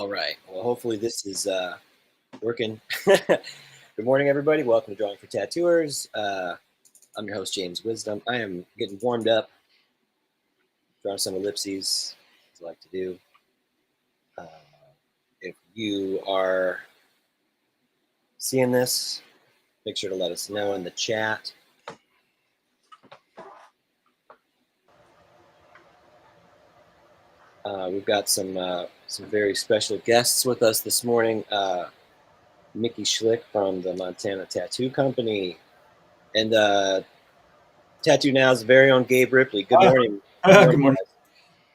All right. Well, hopefully this is working. Good morning, everybody. Welcome to Drawing for Tattooers. I'm your host, James Wisdom. I am getting warmed up, drawing some ellipses, as I like to do. If you are seeing this, make sure to let us know in the chat. We've got some very special guests with us this morning. Mickey Schlick from the Montana Tattoo Company, and Tattoo Now's very own Gabe Ripley. Good morning. Good morning.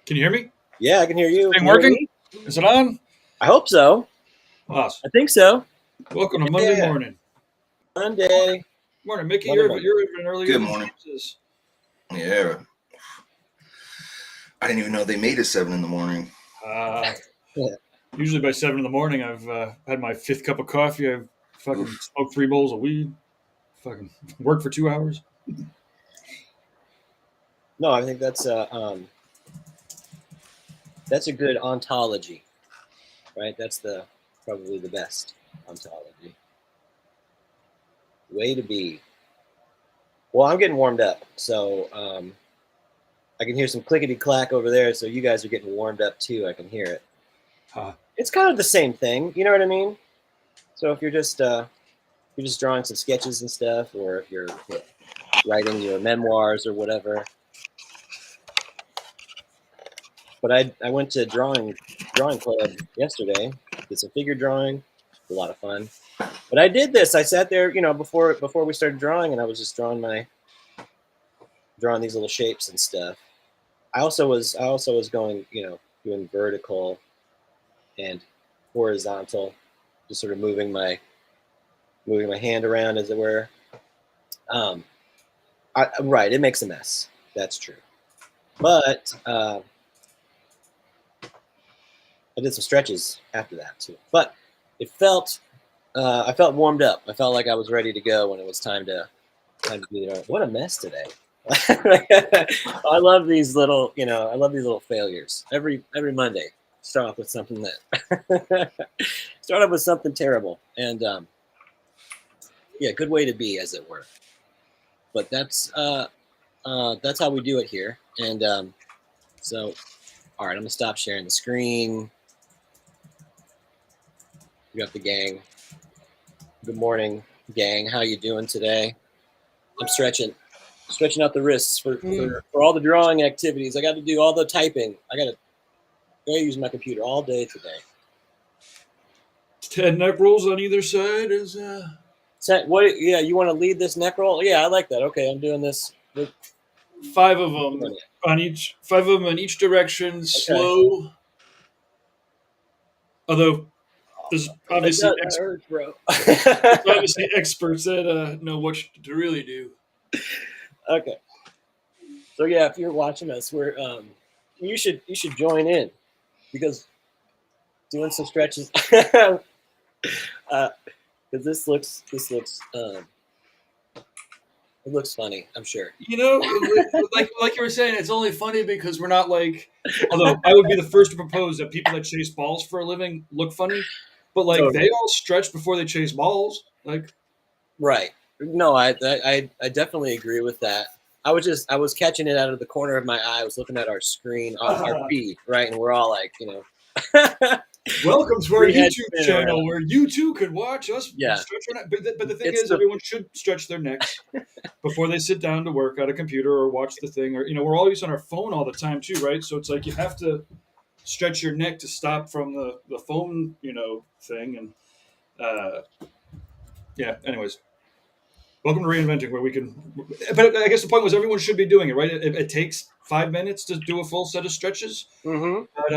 Can you hear me? Yeah, I can hear you. Thing working? Is it on? I hope so. Awesome. I think so. Welcome to Monday morning. Monday. Morning, Mickey. Monday You're morning. even earlier. Good morning. Yeah. I didn't even know they made it 7 in the morning. Usually by 7 in the morning, I've had my 5th cup of coffee. I've fucking smoked 3 bowls of weed. Fucking worked for 2 hours. No, I think that's a good ontology, right? That's probably the best ontology. Way to be. Well, I'm getting warmed up, so I can hear some clickety clack over there. So you guys are getting warmed up too. I can hear it. It's kind of the same thing, you know what I mean? So if you're just drawing some sketches and stuff, or if you're writing your memoirs or whatever. But I went to drawing club yesterday. Did some figure drawing. A lot of fun. But I did this. I sat there, before we started drawing, and I was just drawing these little shapes and stuff. I also was going, doing vertical and horizontal, just sort of moving my hand around, as it were. Right, it makes a mess. That's true. But I did some stretches after that too. But it felt, I felt warmed up. I felt like I was ready to go when it was time to do it. What a mess today. I love these little, failures. Every Monday, start off with something terrible. And yeah, good way to be, as it were. But that's how we do it here. And so, all right, I'm gonna stop sharing the screen. We got the gang. Good morning, gang. How you doing today? I'm stretching out the wrists for all the drawing activities. I got to do all the typing. I got to use my computer all day today. 10 neck rolls on either side is. What? Yeah, you want to lead this neck roll? Yeah, I like that. Okay, I'm doing this. 5 of them on each. 5 of them in each direction. Okay. Slow. Although there's obviously obviously experts that know what to really do. Okay. So yeah, if you're watching us, we're you should join in, because doing some stretches. Because this looks it looks funny, I'm sure. Like you were saying, it's only funny because we're not like. Although I would be the first to propose that people that chase balls for a living look funny, but like totally. They all stretch before they chase balls. Like, right? No, I definitely agree with that. I was catching it out of the corner of my eye. I was looking at our screen, our feed, right, and we're all like, Welcome to our YouTube channel where you too can watch us stretch our neck. But the thing is, everyone should stretch their necks before they sit down to work at a computer or watch the thing. Or, we're always on our phone all the time too, right? So it's like you have to stretch your neck to stop from the phone, thing. And anyways. Welcome to Reinventing, where we can. But I guess the point was everyone should be doing it, right? It takes 5 minutes to do a full set of stretches. Mm-hmm. But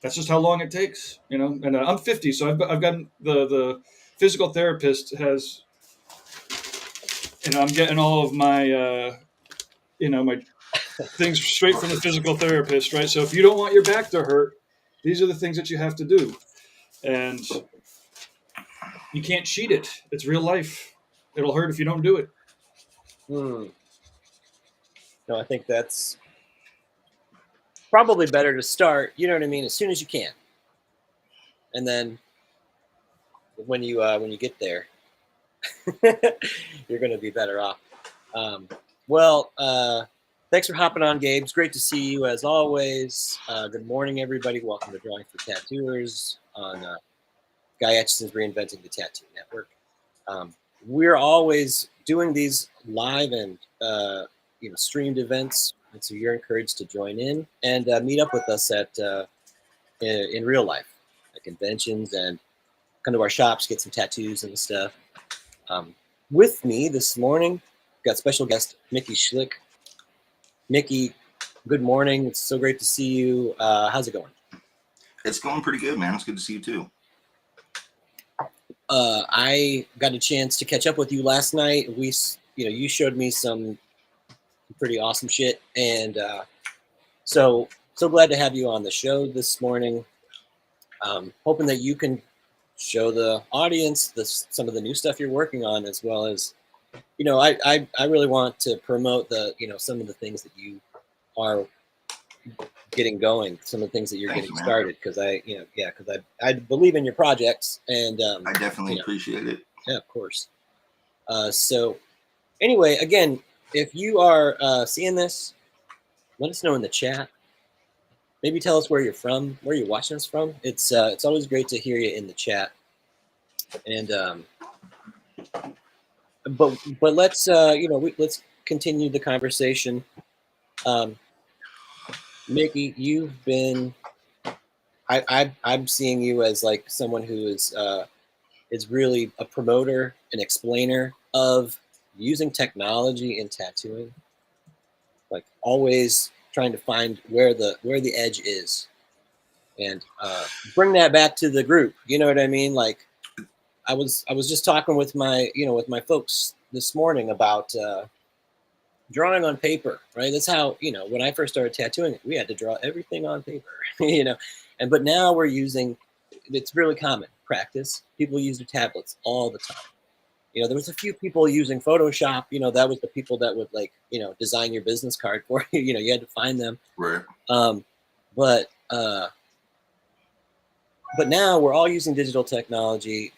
that's just how long it takes, And I'm 50, so I've gotten the physical therapist has. I'm getting all of my my things straight from the physical therapist, right? So if you don't want your back to hurt, these are the things that you have to do, and you can't cheat it. It's real life. It'll hurt if you don't do it. No, I think that's probably better to start, you know what I mean, as soon as you can. and then when you get there, you're going to be better off. Well, thanks for hopping on, Gabe. It's great to see you as always. Good morning, everybody. Welcome to Drawing for Tattooers on Guy Etchison's Reinventing the Tattoo Network. We're always doing these live and streamed events, and so you're encouraged to join in and meet up with us at in real life at conventions and come to our shops, get some tattoos and stuff. With me this morning, got special guest Mickey Schlick. Mickey, good morning. It's so great to see you. How's it going? It's going pretty good, man. It's good to see you too. I got a chance to catch up with you last night. You showed me some pretty awesome shit, and so glad to have you on the show this morning. Hoping that you can show the audience some of the new stuff you're working on, as well as, I really want to promote some of the things that you are getting going, some of the things that you're getting started, because I believe in your projects, and I definitely appreciate it. Yeah, of course. So anyway, again, if you are seeing this, let us know in the chat. Maybe tell us where you're from, where you're watching us from. It's always great to hear you in the chat. And but let's let's continue the conversation. Mickey, you've been I'm seeing you as like someone who is really a promoter, an explainer of using technology in tattooing. Like always trying to find where the edge is, and bring that back to the group. You know what I mean? Like I was just talking with my folks this morning about drawing on paper, right? That's how, when I first started tattooing, we had to draw everything on paper, but now we're using, it's really common practice. People use their tablets all the time. There was a few people using Photoshop, that was the people that would design your business card for you, you had to find them. Right. But now we're all using digital technology.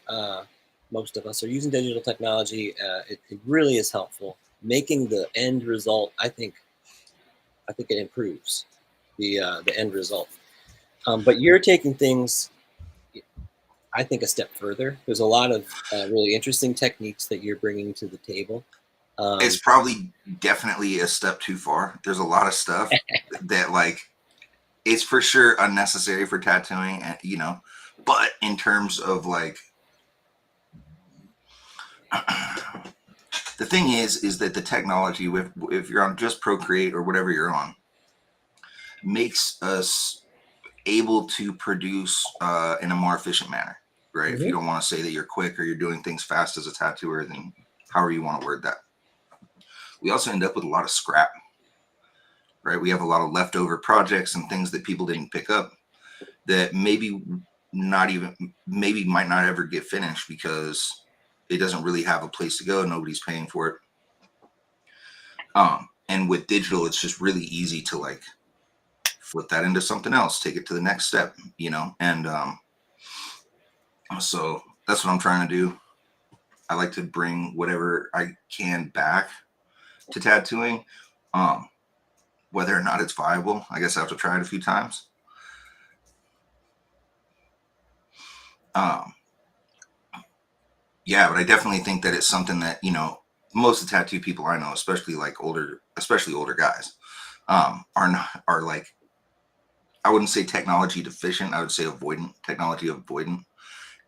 Most of us are using digital technology. It really is helpful. Making the end result, I think it improves the end result. But you're taking things, I think, a step further. There's a lot of really interesting techniques that you're bringing to the table. It's probably definitely a step too far. There's a lot of stuff that it's for sure unnecessary for tattooing, and but in terms of the thing is that the technology, if you're on just Procreate or whatever you're on, makes us able to produce in a more efficient manner, right? Mm-hmm. If you don't want to say that you're quick or you're doing things fast as a tattooer, then however you want to word that. We also end up with a lot of scrap, right? We have a lot of leftover projects and things that people didn't pick up that maybe might not ever get finished because it doesn't really have a place to go. Nobody's paying for it. And with digital, it's just really easy to flip that into something else, take it to the next step, and so that's what I'm trying to do. I like to bring whatever I can back to tattooing. Whether or not it's viable, I guess I have to try it a few times. Yeah, but I definitely think that it's something that, most of the tattoo people I know, especially older guys, are like, I wouldn't say technology deficient. I would say technology avoidant.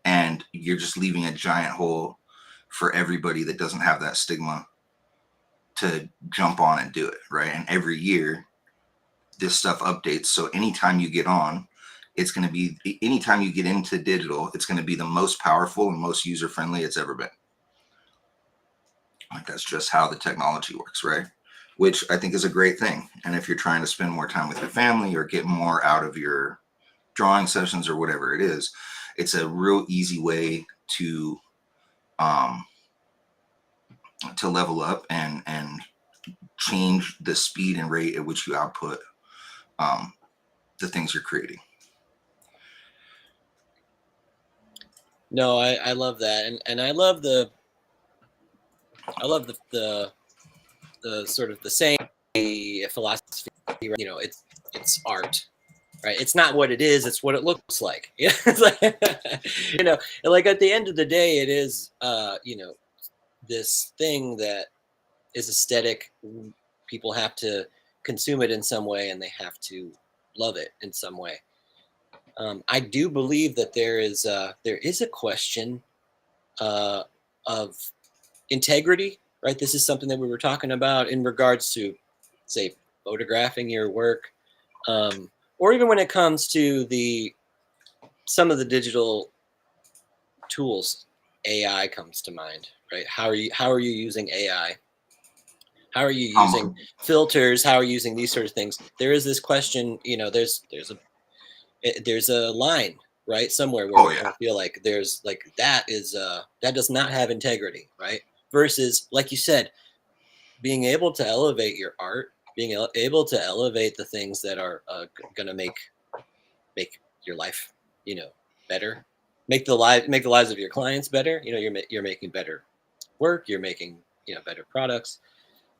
And you're just leaving a giant hole for everybody that doesn't have that stigma to jump on and do it, right? And every year, this stuff updates. So anytime you get on, anytime you get into digital, it's going to be the most powerful and most user-friendly it's ever been. That's just how the technology works, right? Which I think is a great thing. And if you're trying to spend more time with your family or get more out of your drawing sessions or whatever it is, it's a real easy way to level up and change the speed and rate at which you output the things you're creating. No, I love that, and I love the the sort of the same philosophy. You know, it's art, right? It's not what it is; it's what it looks like. It's like, you know, like at the end of the day, it is you know, this thing that is aesthetic. People have to consume it in some way, and they have to love it in some way. I do believe that there is a question uh, of integrity, right? This is something that we were talking about in regards to, say, photographing your work, or even when it comes to the some of the digital tools. AI comes to mind, right? How are you using AI? How are you using filters? How are you using these sort of things? There is this question, you know, there's a line right somewhere where Oh we yeah. kind of feel like there's like that is that does not have integrity, right? Versus, like you said, being able to elevate your art, being able to elevate the things that are going to make your life, you know, better, make the lives of your clients better. You know, you're making better work, you're making, you know, better products.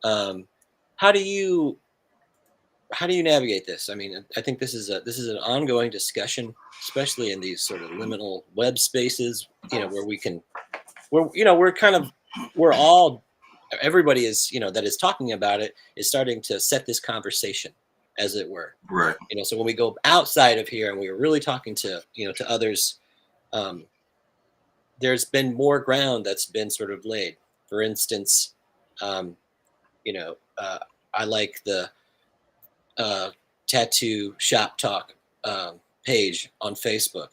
um, how do you how do you navigate this? I mean, I think this is an ongoing discussion, especially in these sort of liminal web spaces, you know, where we can, we're, you know, we're kind of, we're all, everybody is, you know, that is talking about it is starting to set this conversation, as it were. Right. You know, so when we go outside of here and we are really talking to, you know, to others, um, there's been more ground that's been sort of laid. For instance, um, you know, I like the tattoo shop talk page on Facebook.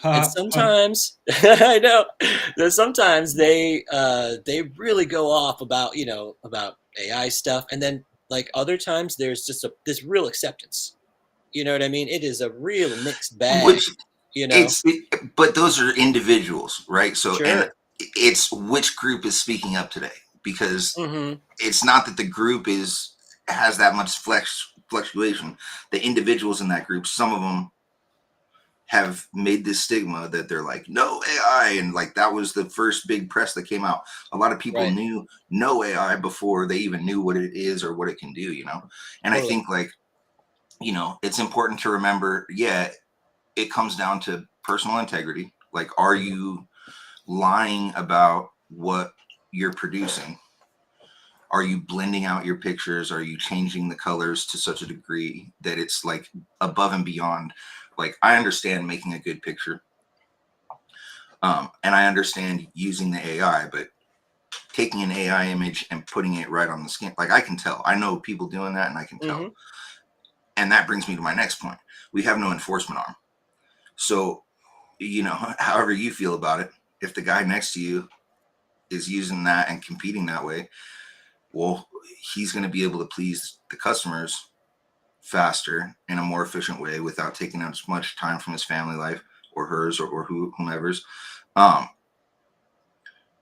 And sometimes I know that sometimes they really go off about, you know, about AI stuff, and then like other times there's just this real acceptance. You know what I mean? It is a real mixed bag. Which You know, but those are individuals, right? So, and sure. it's which group is speaking up today, because Hmm. it's not that the group has that much fluctuation. The individuals in that group, some of them have made this stigma that they're like no AI, and like that was the first big press that came out. A lot of people Right. knew no AI before they even knew what it is or what it can do, you know. And I Totally. think, like, you know, it's important to remember, yeah, it comes down to personal integrity. Like, are Hmm. you lying about what you're producing? Are you blending out your pictures? Are you changing the colors to such a degree that it's like above and beyond? Like, I understand making a good picture, and I understand using the AI, but taking an AI image and putting it right on the skin, like, I can tell. I know people doing that, and I can tell. Hmm. And that brings me to my next point. We have no enforcement arm. So, you know, however you feel about it, if the guy next to you is using that and competing that way, well, he's going to be able to please the customers faster in a more efficient way without taking as much time from his family life or hers or whomever's. Um,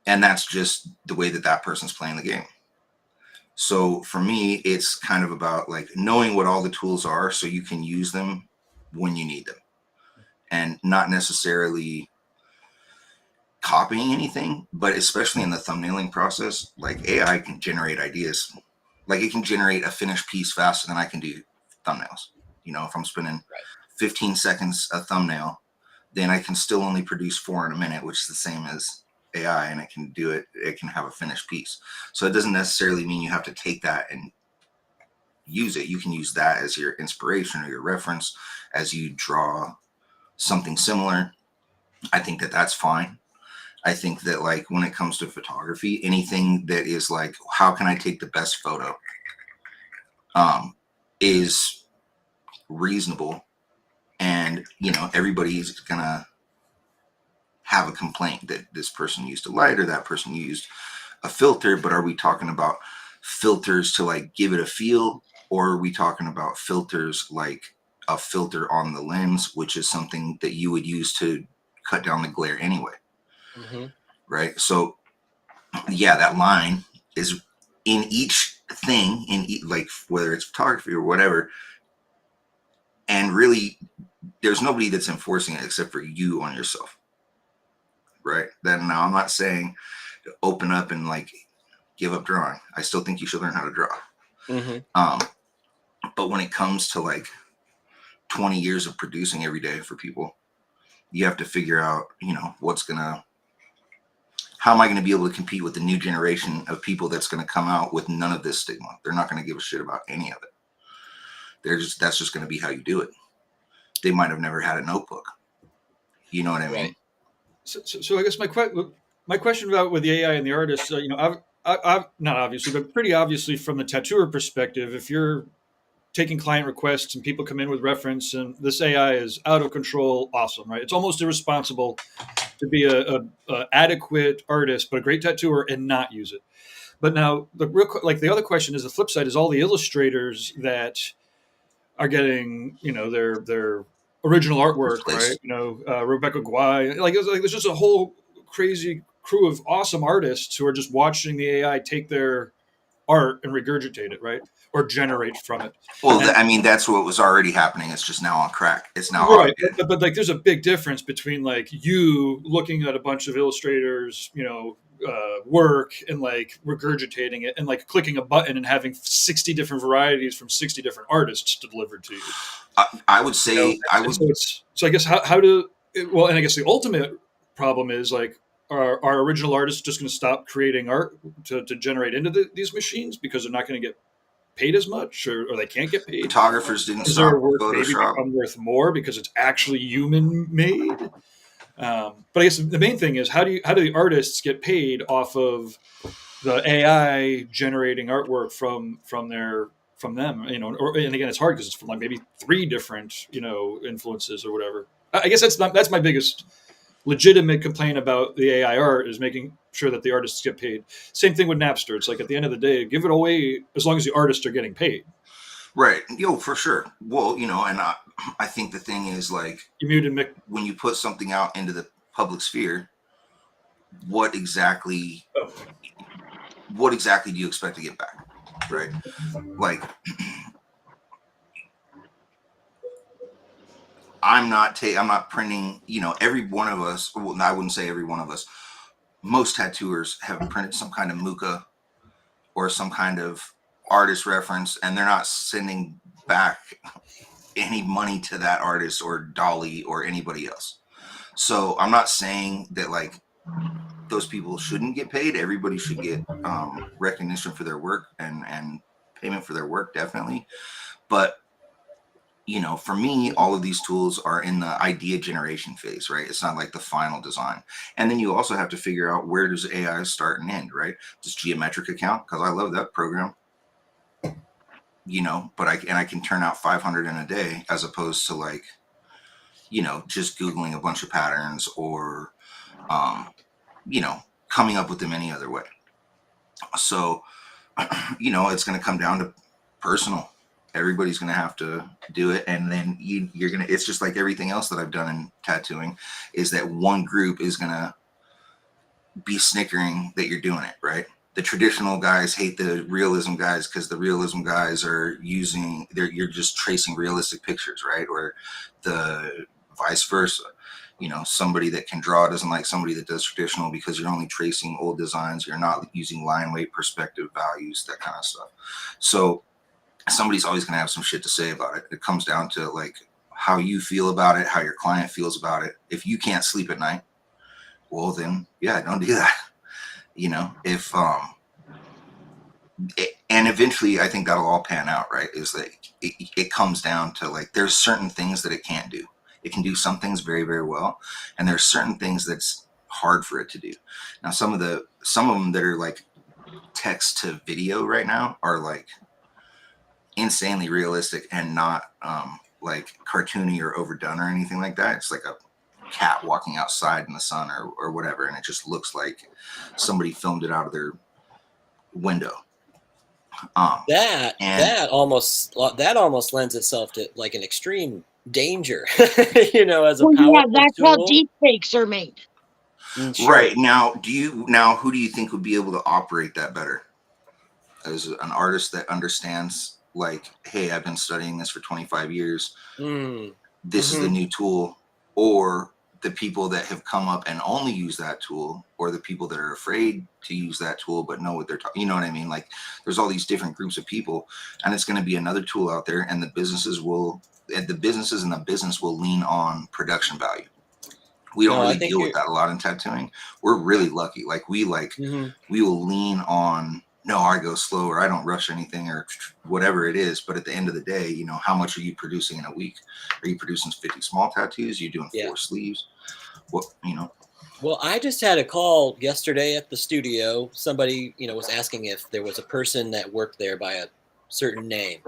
and that's just the way that that person's playing the game. So for me, it's kind of about like knowing what all the tools are so you can use them when you need them, and not necessarily copying anything, but especially in the thumbnailing process, like AI can generate ideas. Like, it can generate a finished piece faster than I can do thumbnails. You know, if I'm spending Right. 15 seconds a thumbnail, then I can still only produce 4 in a minute, which is the same as AI, and it can do it. It can have a finished piece. So it doesn't necessarily mean you have to take that and use it. You can use that as your inspiration or your reference as you draw something similar. I think that that's fine. I think that, like, when it comes to photography, anything that is like, how can I take the best photo, um, is reasonable. And, you know, everybody's gonna have a complaint that this person used a light or that person used a filter. But are we talking about filters to like give it a feel, or are we talking about filters like a filter on the lens, which is something that you would use to cut down the glare anyway? Hmm. Right. So yeah, that line is in each thing, like whether it's photography or whatever. And really, there's nobody that's enforcing it except for you on yourself. right? Then now I'm not saying open up and like give up drawing. I still think you should learn how to draw. Mm-hmm. But when it comes to like 20 years of producing every day for people, you have to figure out, you know, how am I going to be able to compete with the new generation of people that's going to come out with none of this stigma? They're not going to give a shit about any of it. That's just going to be how you do it. They might have never had a notebook. You know what I mean? Right. So I guess my question about with the AI and the artists, you know, I've not obviously, but pretty obviously from the tattooer perspective, if you're taking client requests and people come in with reference and this AI is out of control, awesome, right? It's almost irresponsible to be a adequate artist, but a great tattooer and not use it. But now the other question is the flip side is all the illustrators that are getting, you know, their original artwork, right? You know, Rebecca Guay, like there's just a whole crazy crew of awesome artists who are just watching the AI take their art and regurgitate it, right? Or generate from it. Well, And, I mean, that's what was already happening. It's just now on crack. It's now right. automated. But like, there's a big difference between like you looking at a bunch of illustrators, you know, work and like regurgitating it and like clicking a button and having 60 different varieties from 60 different artists delivered to you. I would say, You know? So I guess well, and I guess the ultimate problem is like, are original artists just going to stop creating art to generate into these machines because they're not going to get paid as much, or they can't get paid? photographers didn't Does their stop work maybe Photoshop. become worth more because it's actually human made? But I guess the main thing is how do the artists get paid off of the AI generating artwork from them? You know, and again, it's hard because it's from like maybe 3 different, you know, influences or whatever. I guess that's my biggest legitimate complaint about the AI art is making sure that the artists get paid. Same thing with Napster. It's like at the end of the day, give it away as long as the artists are getting paid. Right. Yo, for sure. Well, you know, and I think the thing is like, You muted Mick. when you put something out into the public sphere, what exactly do you expect to get back? Right. Like, I'm not printing, you know, every one of us, well, I wouldn't say every one of us, most tattooers have printed some kind of muka or some kind of artist reference, and they're not sending back any money to that artist or Dolly or anybody else. So I'm not saying that like those people shouldn't get paid. Everybody should get recognition for their work and payment for their work, definitely. But you know, for me, all of these tools are in the idea generation phase, right? It's not like the final design. And then you also have to figure out, where does AI start and end, right? Does geometric account? Because I love that program, you know, but I can turn out 500 in a day, as opposed to like, you know, just Googling a bunch of patterns or, you know, coming up with them any other way. So, you know, it's going to come down to personal. Everybody's going to have to do it. And then you're going to, it's just like everything else that I've done in tattooing, is that one group is going to be snickering that you're doing it, right? The traditional guys hate the realism guys because the realism guys are you're just tracing realistic pictures, right? Or the vice versa. You know, somebody that can draw doesn't like somebody that does traditional, because you're only tracing old designs. You're not using line weight, perspective, values, that kind of stuff. So somebody's always going to have some shit to say about it. It comes down to like how you feel about it, how your client feels about it. If you can't sleep at night, well then, yeah, don't do that. You know, if and eventually I think that'll all pan out, right? Is that it comes down to like, there's certain things that it can't do. It can do some things very, very well, and there's certain things that's hard for it to do. Now, some of them that are like text to video right now are like insanely realistic and not like cartoony or overdone or anything like that. It's like a cat walking outside in the sun or whatever, and it just looks like somebody filmed it out of their window. That almost lends itself to like an extreme danger, you know, as a powerful that's tool. how deepfakes are made. Sure. Right. Now, who do you think would be able to operate that better? As an artist that understands, like, hey, I've been studying this for 25 years. This is the new tool. Or the people that have come up and only use that tool, or the people that are afraid to use that tool but know what they're talking. You know what I mean? Like, there's all these different groups of people, and it's going to be another tool out there, and the businesses and the business will lean on production value. We don't really deal with that a lot in tattooing. We're really lucky. Like, we will lean on, no, I go slow, or I don't rush anything, or whatever it is. But at the end of the day, you know, how much are you producing in a week? Are you producing 50 small tattoos? Are you doing 4 sleeves? What, you know? Well, I just had a call yesterday at the studio. Somebody, you know, was asking if there was a person that worked there by a certain name.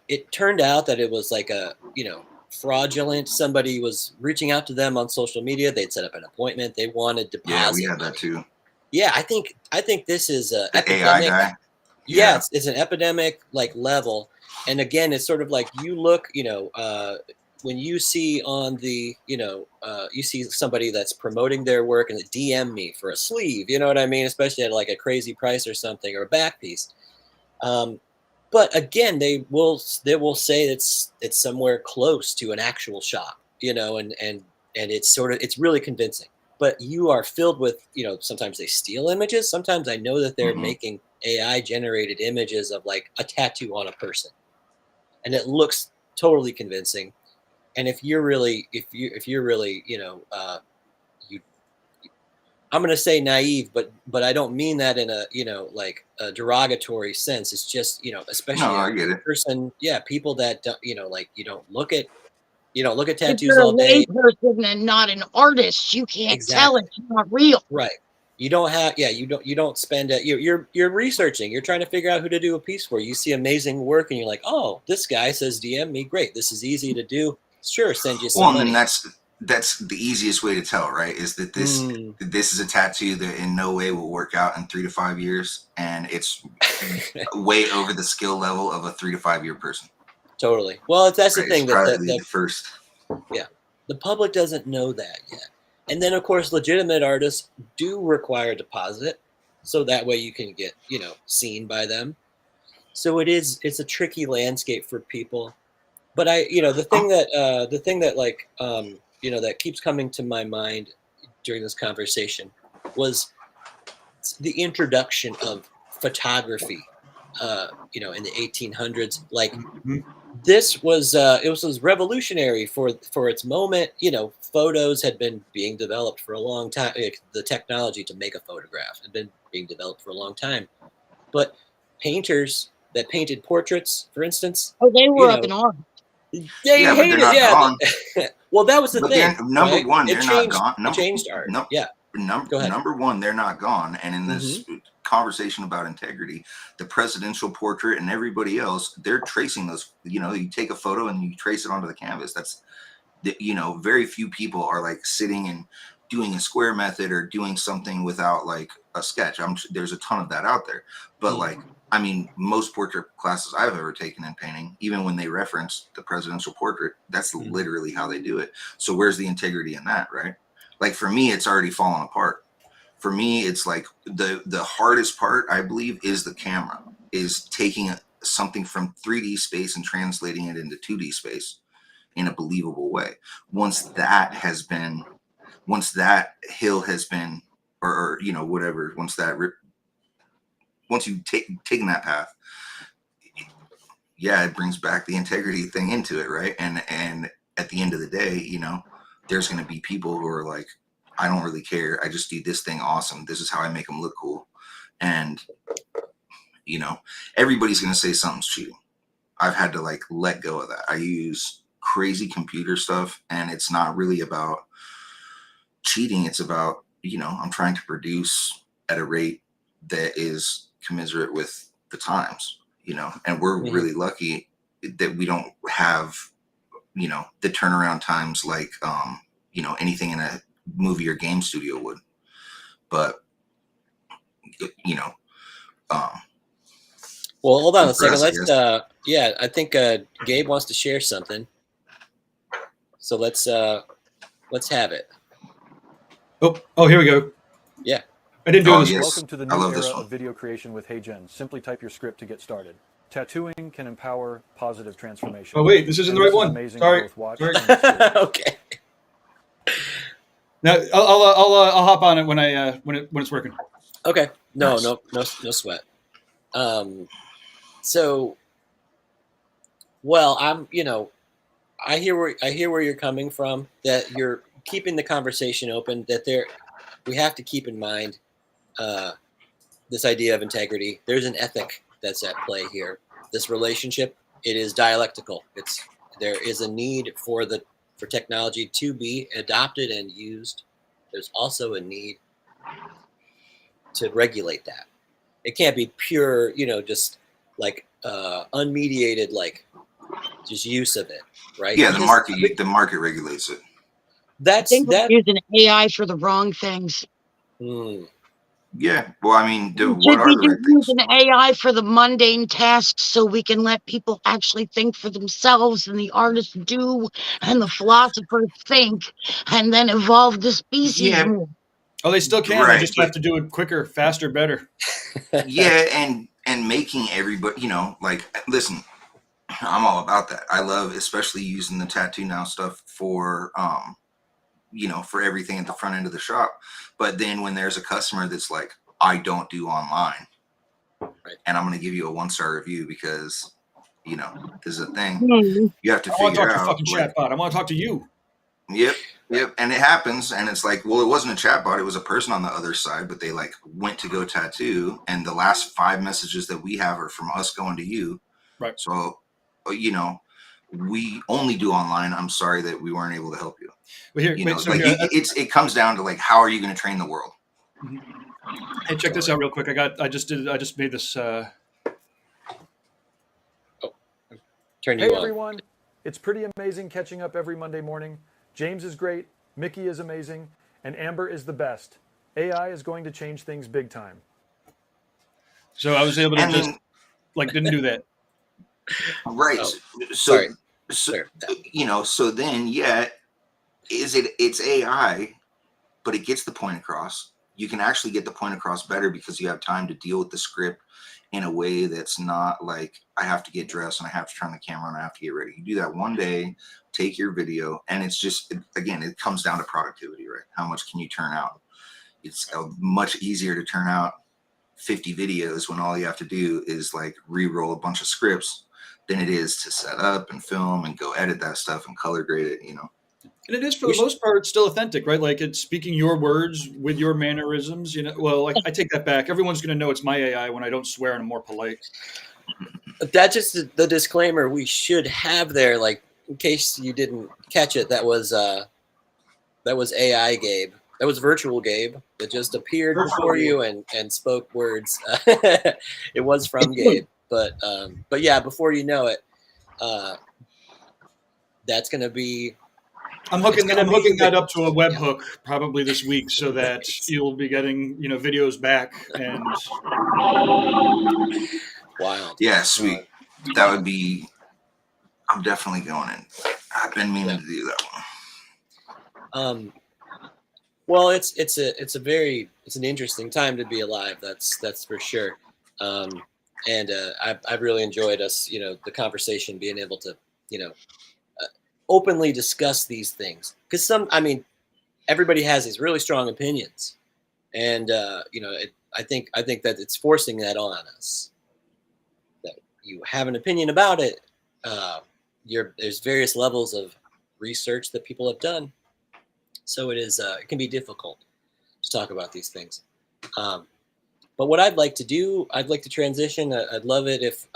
It turned out that it was like a, you know, fraudulent. Somebody was reaching out to them on social media. They'd set up an appointment. They wanted deposit. Yeah, we had that too. Yeah, I think this is a the epidemic. AI guy. Yeah, it's an epidemic like level. And again, it's sort of like, you look, you know, when you see on the, you know, you see somebody that's promoting their work and they DM me for a sleeve, you know what I mean? Especially at like a crazy price or something, or a back piece. But again, they will say it's somewhere close to an actual shop, you know, and it's sort of, it's really convincing. But you are filled with, you know, sometimes they steal images. Sometimes I know that they're making AI generated images of like a tattoo on a person, and it looks totally convincing. And if you're really, you know, I'm going to say naive, but I don't mean that in a, you know, like a derogatory sense. It's just, you know, especially I get it. person, people that, you know, like you don't look at tattoos if you're all day. a layperson and not an artist, you can't tell it's not real. Right. You don't have, you don't spend it. You're researching. You're trying to figure out who to do a piece for. You see amazing work, and you're like, oh, this guy says DM me. Great. This is easy to do. Sure, send you some money. And that's the easiest way to tell, right? Is that this is a tattoo that in no way will work out in 3 to 5 years, and it's way over the skill level of a 3 to 5 year person. Totally. Well, that's the thing, that the first. Yeah, the public doesn't know that yet. And then, of course, legitimate artists do require a deposit, so that way you can get, you know, seen by them. So it's a tricky landscape for people. But the thing that like, you know, that keeps coming to my mind during this conversation was the introduction of photography, you know, in the 1800s. Like, this was it was revolutionary for its moment. You know, photos had been being developed for a long time. The technology to make a photograph had been being developed for a long time. But painters that painted portraits, for instance, they were up in arms. They hated it. Yeah. Well, that was the thing. Number one, they're not gone. It changed art. Number one, they're not gone. And in this conversation about integrity, the presidential portrait and everybody else, they're tracing those. You know, you take a photo and you trace it onto the canvas. That's, you know, very few people are like sitting and doing a square method or doing something without like a sketch. There's a ton of that out there, but like, I mean, most portrait classes I've ever taken in painting, even when they reference the presidential portrait, that's literally how they do it. So where's the integrity in that, right? Like, for me, it's already fallen apart. For me, it's like the hardest part, I believe, is the camera, is taking something from 3D space and translating it into 2D space in a believable way. Once that hill has been, or you know, whatever, once you've taken that path, it brings back the integrity thing into it, right? And at the end of the day, you know, there's going to be people who are like, I don't really care. I just do this thing awesome. This is how I make them look cool. And, you know, everybody's going to say something's cheating. I've had to like let go of that. I use crazy computer stuff, and it's not really about cheating. It's about, you know, I'm trying to produce at a rate that is commiserate with the times, you know, and we're really lucky that we don't have, you know, the turnaround times like, you know, anything in a movie or game studio would. But, you know, well, hold on a second. Let's I think Gabe wants to share something. So let's have it. Oh, here we go. Yeah. I didn't do this. Yes. Welcome to the new era of video creation with HeyGen. Simply type your script to get started. Tattooing can empower positive transformation. Oh wait, this isn't the right one. Amazing. Sorry. Both watch Okay. Now I'll hop on it when when it's working. Okay. No, Nice. no sweat. So, well, I hear where you're coming from. That you're keeping the conversation open. That we have to keep in mind this idea of integrity. There's an ethic that's at play here. This relationship, it is dialectical. There is a need for technology to be adopted and used. There's also a need to regulate that. It can't be pure, just like unmediated, like just use of it, right? Yeah, Because the market regulates it. I think we're using AI for the wrong things. Yeah. Well, I mean, We what should are be the just right things? using AI for the mundane tasks so we can let people actually think for themselves, and the artists do, and the philosophers think, and then evolve the species Yeah. more. Oh, they still can. They Right. just have to do it quicker, faster, better. Yeah, and making everybody, like, listen, I'm all about that. I love especially using the Tattoo Now stuff for for everything at the front end of the shop. But then when there's a customer that's like, I don't do online, right. and I'm going to give you a 1-star review because this is a thing. Mm. You have to I want to talk figure to a out, fucking like, chatbot. I want to talk to you. yep, Right. yep, and it happens, and it's like, well, it wasn't a chatbot; it was a person on the other side, but they like went to go tattoo, and the last 5 messages that we have are from us going to you. Right. So, we only do online. I'm sorry that we weren't able to help you. Well, here, It comes down to, like, how are you going to train the world? Hey, check this out real quick. I just made this. Hey everyone, it's pretty amazing catching up every Monday morning. James is great, Mickey is amazing, and Amber is the best. AI is going to change things big time. So I was able to didn't do that. Right. Oh, so, sorry. So then, yeah, it's AI, but it gets the point across. You can actually get the point across better because you have time to deal with the script in a way that's not like, I have to get dressed and I have to turn the camera on, I have to get ready. You do that one day, take your video, and it's just, again, it comes down to productivity, right? How much can you turn out? It's much easier to turn out 50 videos when all you have to do is like re-roll a bunch of scripts than it is to set up and film and go edit that stuff and color grade it, And it is, for the most part, still authentic, right? Like, it's speaking your words with your mannerisms. Well, I take that back. Everyone's going to know it's my AI when I don't swear and I'm more polite. That's just the disclaimer we should have there, like, in case you didn't catch it. That was AI Gabe. That was virtual Gabe that just appeared before you and spoke words. It was from Gabe, but yeah, before you know it, that's going to be. I'm hooking that up to a webhook probably this week, so that you'll be getting videos back and. Wild. Yeah, sweet. That would be. I'm definitely going in. I've been meaning to do that one. Well, it's an interesting time to be alive. That's for sure. And I've really enjoyed us, the conversation, being able to, openly discuss these things, because everybody has these really strong opinions, and I think that it's forcing that on us, that you have an opinion about it. There's various levels of research that people have done, so it can be difficult to talk about these things. But what I'd like to do, I'd like to transition. I'd love it if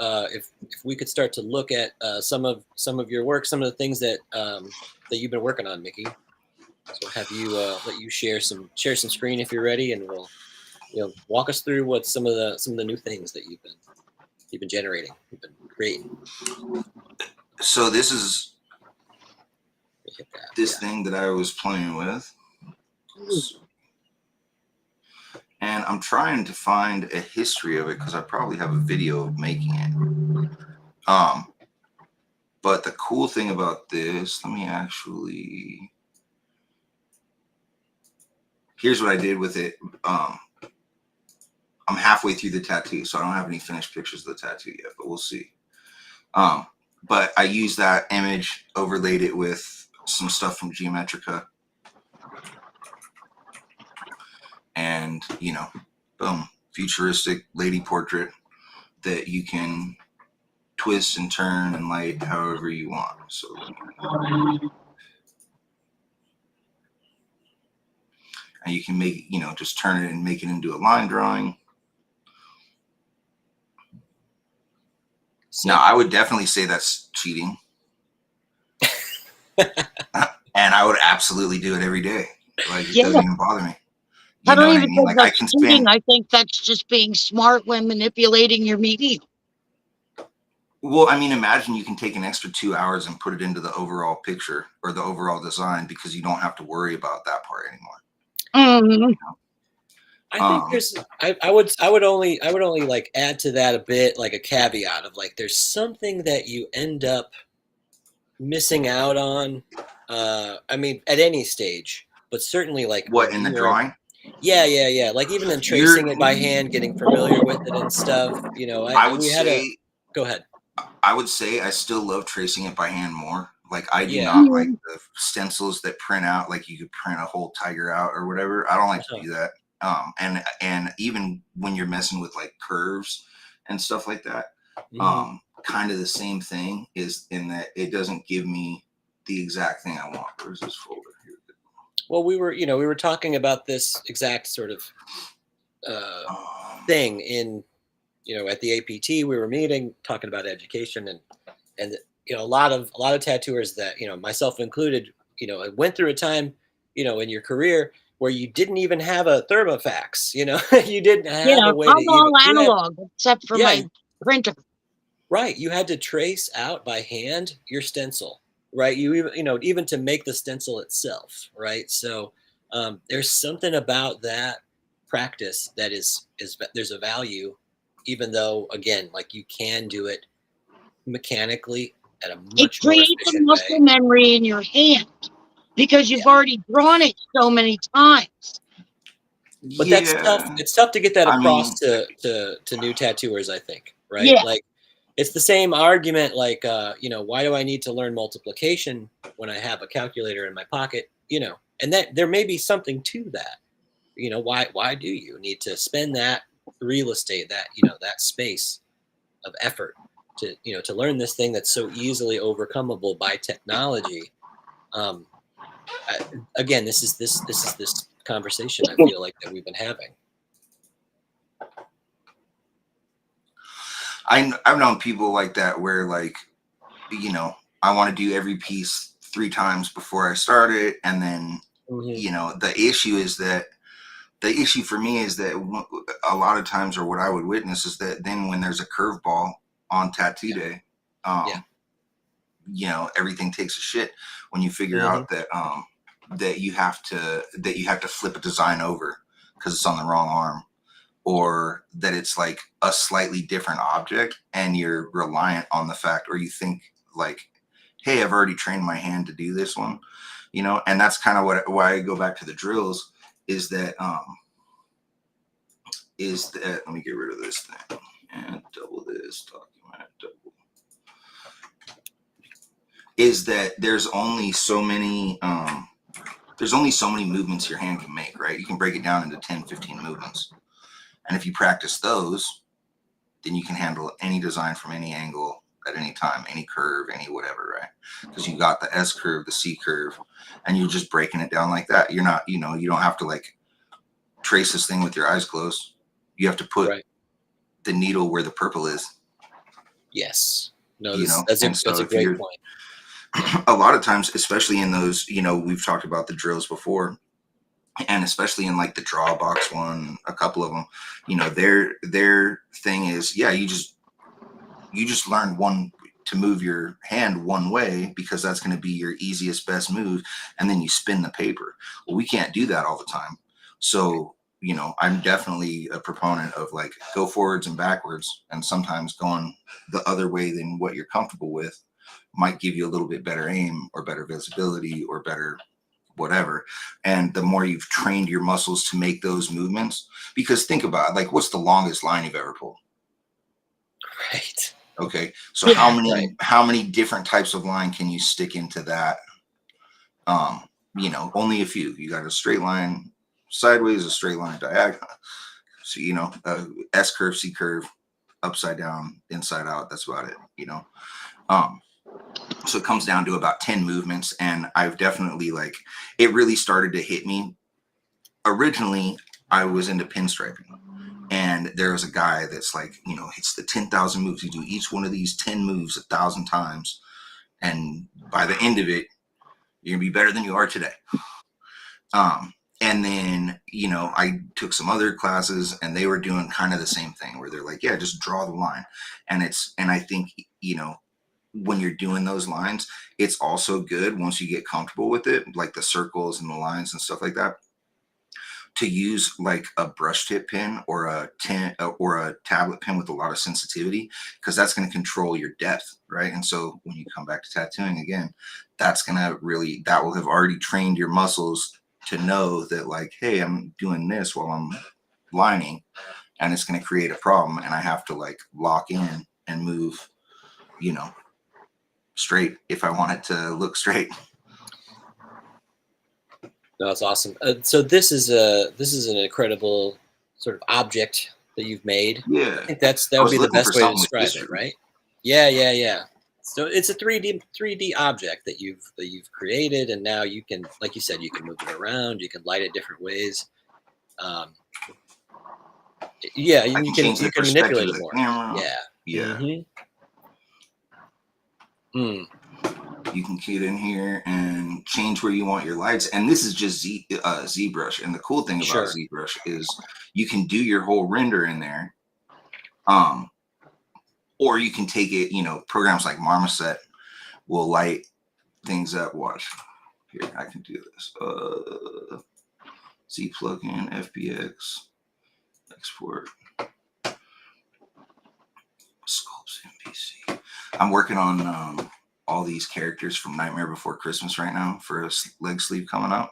we could start to look at some of your work, some of the things that that you've been working on, Mickey. So have you let you share some screen if you're ready, and we'll walk us through what some of the new things that you've been generating, you've been creating. So this is thing that I was playing with. And I'm trying to find a history of it because I probably have a video of making it. But the cool thing about this, let me actually. Here's what I did with it. I'm halfway through the tattoo, so I don't have any finished pictures of the tattoo yet, but we'll see. But I used that image, overlaid it with some stuff from Geometrica. and, you know, boom, futuristic lady portrait that you can twist and turn and light however you want. So, and you can make, you know, just turn it and make it into a line drawing. Now, I would definitely say that's cheating. And I would absolutely do it every day. Like, it doesn't even bother me. I don't even think that's cheating. I think that's just being smart when manipulating your medium. Well, I mean, imagine you can take an extra 2 hours and put it into the overall picture or the overall design because you don't have to worry about that part anymore. You know? I think there's, I would only like add to that a bit, like a caveat of like, there's something that you end up missing out on. I mean, at any stage, but certainly like what in the drawing. Yeah. Like even in tracing it by hand, getting familiar with it and stuff. You know, go ahead. I would say I still love tracing it by hand more. Like I do not like the stencils that print out, like you could print a whole tiger out or whatever. I don't like to do that. And even when you're messing with like curves and stuff like that, kind of the same thing is in that it doesn't give me the exact thing I want. Where's this folder here? Well, we were talking about this exact sort of thing in, you know, at the APT. We were meeting, talking about education, and you know, a lot of tattooers that, you know, myself included, you know, went through a time, you know, in your career where you didn't even have a thermofax, you know, you didn't have a way to I'm all analog except for my printer. Right, you had to trace out by hand your stencil, right? Even to make the stencil itself, right? So there's something about that practice that is there's a value, even though, again, like you can do it mechanically at a much more efficient way. It creates a muscle memory in your hand because you've already drawn it so many times. But that's tough. It's tough to get that across to new tattooers, I think, right? Yeah. Like it's the same argument, like, you know, why do I need to learn multiplication when I have a calculator in my pocket? You know, and that there may be something to that. You know, why do you need to spend that real estate, that, you know, that space of effort to, you know, to learn this thing that's so easily overcomable by technology? Again, this is this conversation I feel like that we've been having. I've known people like that where, like, you know, I want to do every piece 3 times before I start it, and then you know, the issue for me is that a lot of times, or what I would witness, is that then when there's a curveball on tattoo day, you know, everything takes a shit when you figure out that that you have to flip a design over because it's on the wrong arm, or that it's like a slightly different object and you're reliant on the fact, or you think like, hey, I've already trained my hand to do this one, you know. And that's kind of why I go back to the drills, is that let me get rid of this thing and double this document, is that there's only so many movements your hand can make, right? You can break it down into 10, 15 movements. And if you practice those, then you can handle any design from any angle at any time, any curve, any whatever, right? Because you got the S curve, the C curve, and you're just breaking it down like that. You're not, you know, you don't have to like trace this thing with your eyes closed. You have to put the needle where the purple is. Yes. No, that's a great point. A lot of times, especially in those, you know, we've talked about the drills before, and especially in like the draw box one, a couple of them, you know, their thing is, you just learn to move your hand one way because that's going to be your easiest, best move, and then you spin the paper. Well, we can't do that all the time. So, you know, I'm definitely a proponent of like go forwards and backwards, and sometimes going the other way than what you're comfortable with might give you a little bit better aim or better visibility or better whatever. And the more you've trained your muscles to make those movements, because think about it, like, what's the longest line you've ever pulled? Right. Okay. So how many different types of line can you stick into that? You know, only a few. You got a straight line, sideways, a straight line, diagonal. So, S curve, C curve, upside down, inside out. That's about it, So it comes down to about 10 movements. And I've definitely it really started to hit me. Originally, I was into pinstriping. And there was a guy that's hits the 10,000 moves. You do each one of these 10 moves 1,000 times. And by the end of it, you're going to be better than you are today. And then, I took some other classes and they were doing kind of the same thing where they're like, yeah, just draw the line. And I think, when you're doing those lines, it's also good once you get comfortable with it, like the circles and the lines and stuff like that, to use like a brush tip pen or a tablet pen with a lot of sensitivity, because that's going to control your depth, right? And so when you come back to tattooing again, that will have already trained your muscles to know that hey, I'm doing this while I'm lining, and it's going to create a problem, and I have to lock in and move, straight if I want it to look straight. No, that's awesome. So this is an incredible sort of object that you've made. Yeah, I think that would be the best way to describe it, right? Yeah. So it's a 3D object that you've created, and now you can, like you said, you can move it around, you can light it different ways. Yeah, you can manipulate it more. Yeah. Mm-hmm. You can get in here and change where you want your lights. And this is just ZBrush. And the cool thing about ZBrush is you can do your whole render in there. Or you can take it, programs like Marmoset will light things up. Watch. Here, I can do this. Z plugin, FBX, export. Sculpts MPC. I'm working on all these characters from Nightmare Before Christmas right now for a leg sleeve coming up.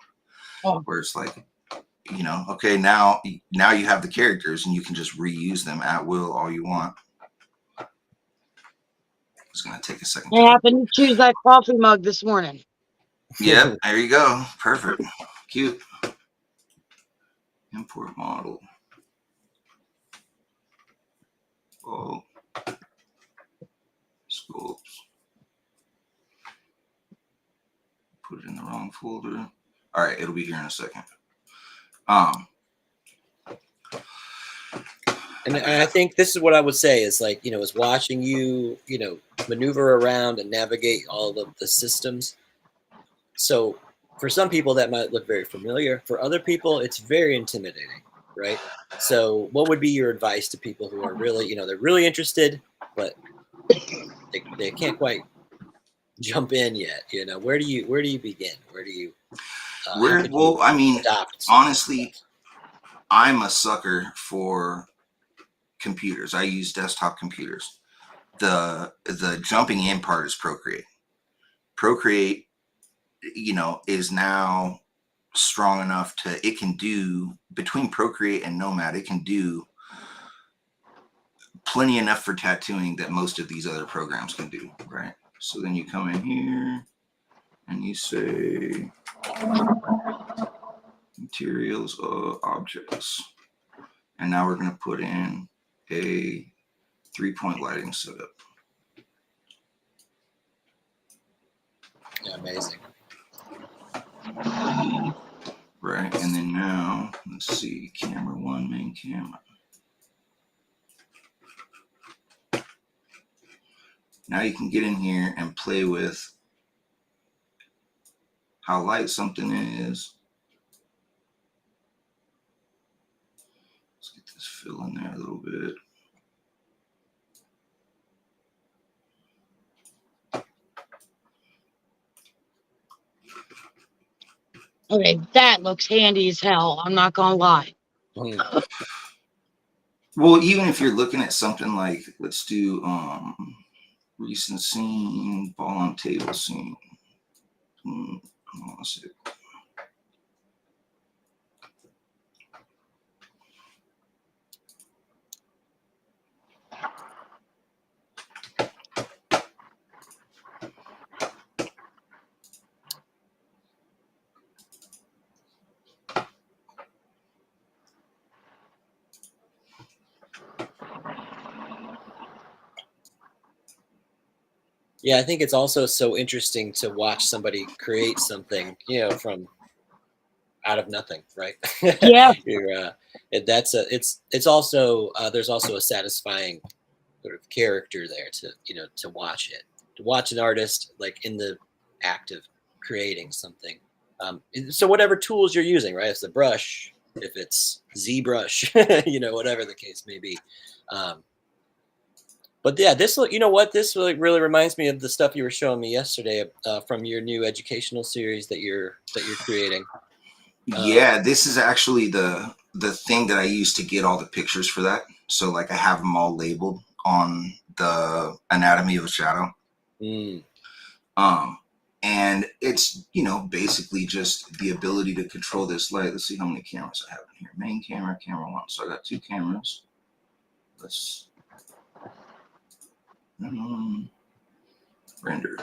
Where it's okay, now you have the characters and you can just reuse them at will all you want. It's gonna take a second. I happened to choose that coffee mug this morning. Yep, there you go. Perfect. Cute. Import model. Oh. Sculpts. Put it in the wrong folder. All right, it'll be here in a second. And I think this is what I would say is is watching you, maneuver around and navigate all of the systems. So for some people that might look very familiar. For other people, it's very intimidating, right? So what would be your advice to people who are really, they're really interested, but they can't quite jump in yet? Where do you begin? Where do you? Honestly, I'm a sucker for computers. I use desktop computers. The jumping in part is Procreate. Procreate, is now strong enough it can do, between Procreate and Nomad, it can do plenty enough for tattooing that most of these other programs can do, right? So then you come in here and you say materials of objects. And now we're going to put in a 3-point lighting setup. Yeah, amazing. Right, and then now, let's see, camera 1, main camera. Now you can get in here and play with how light something is. Let's get this fill in there a little bit. Okay, that looks handy as hell. I'm not gonna lie. Well, even if you're looking at something like, let's do recent scene, ball on table scene. Let's see. Yeah, I think it's also so interesting to watch somebody create something, from out of nothing, right? Yeah. It's also there's also a satisfying sort of character there to watch it, to watch an artist like in the act of creating something. So whatever tools you're using, right? If it's a brush, if it's ZBrush, whatever the case may be. Um, but yeah, this really reminds me of the stuff you were showing me yesterday from your new educational series that you're creating. Yeah, this is actually the thing that I use to get all the pictures for that. So like I have them all labeled on the anatomy of a shadow. Mm. And it's, basically just the ability to control this light. Let's see how many cameras I have in here. Main camera, camera one. So I got 2 cameras. Let's render.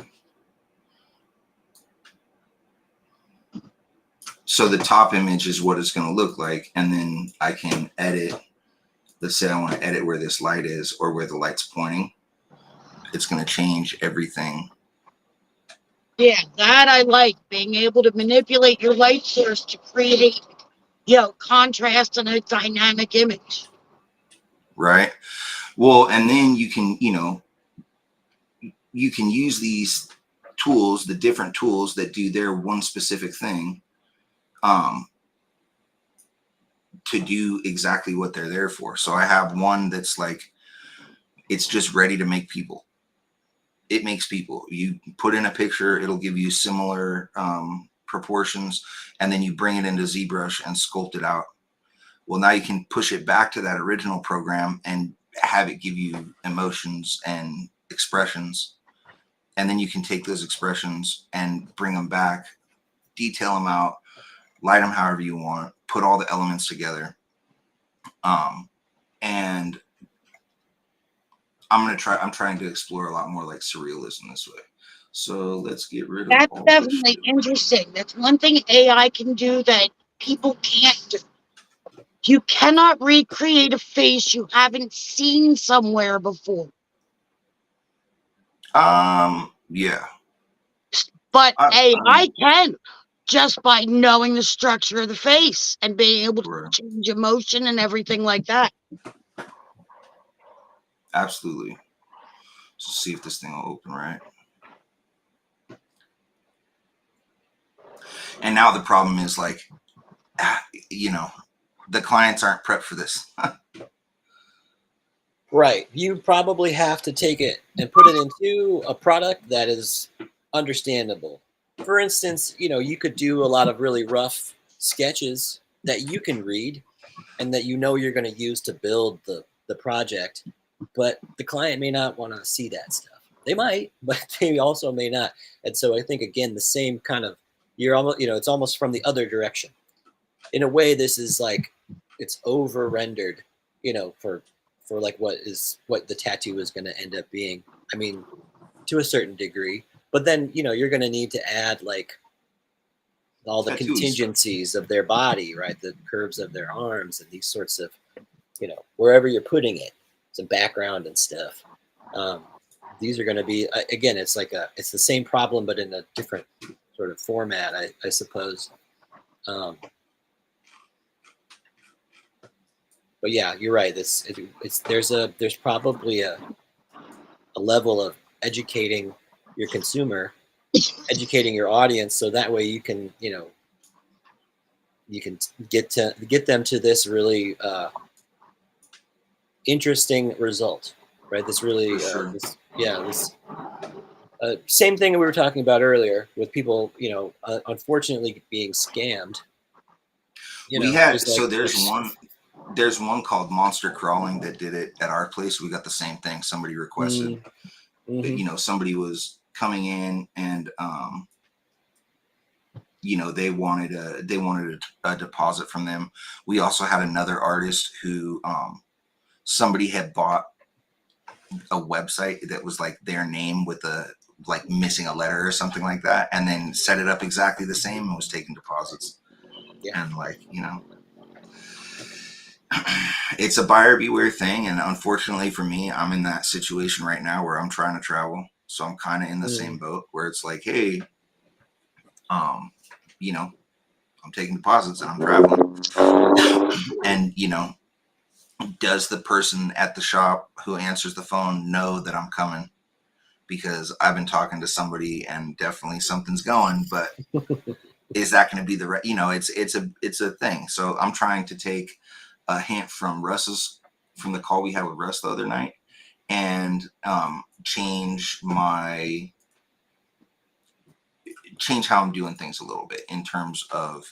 So the top image is what it's going to look like. And then I can edit. Let's say I want to edit where this light is or where the light's pointing. It's going to change everything. Yeah, that I like, being able to manipulate your light source to create, contrast and a dynamic image. Right. Well, and then you can use these tools, the different tools that do their one specific thing, to do exactly what they're there for. So I have one that's like, it's just ready to make people. It makes people. You put in a picture, it'll give you similar proportions, and then you bring it into ZBrush and sculpt it out. Well, now you can push it back to that original program and have it give you emotions and expressions. And then you can take those expressions and bring them back, detail them out, light them however you want, put all the elements together. And I'm trying to explore a lot more like surrealism this way. So let's get rid of That's all definitely this. interesting. That's one thing AI can do that people can't do. You cannot recreate a face you haven't seen somewhere before. Yeah. But AI can, just by knowing the structure of the face and being able to change emotion and everything like that. Absolutely. So see if this thing will open right. And now the problem is like, the clients aren't prepped for this. Right. You probably have to take it and put it into a product that is understandable. For instance, you could do a lot of really rough sketches that you can read and that you're going to use to build the project, but the client may not want to see that stuff. They might, but they also may not. And so I think, again, the same kind of, it's almost from the other direction. In a way, this is like, it's over rendered, for like what the tattoo is going to end up being. I mean, to a certain degree, but then, you're going to need to add like all the contingencies of their body, right? The curves of their arms and these sorts of, wherever you're putting it, some background and stuff. These are going to be, again, it's the same problem, but in a different sort of format, I suppose. But yeah, you're right. There's probably a level of educating your consumer, educating your audience, so that way you can get them to this really interesting result, right? This really same thing we were talking about earlier with people, unfortunately being scammed. There's one called Monster Crawling that did it at our place. We got the same thing. Somebody requested, somebody was coming in and, they wanted a deposit from them. We also had another artist who, somebody had bought a website that was like their name with like missing a letter or something like that, and then set it up exactly the same and was taking deposits. Yeah. And like, it's a buyer beware thing. And unfortunately for me, I'm in that situation right now where I'm trying to travel. So I'm kind of in the same boat where it's like, hey, you know, I'm taking deposits and I'm traveling. And, you know, does the person at the shop who answers the phone know that I'm coming? Because I've been talking to somebody and definitely something's going, but is that going to be the right, you know, it's a thing. So I'm trying to take a hint from the call we had with Russ the other night, and change how I'm doing things a little bit in terms of,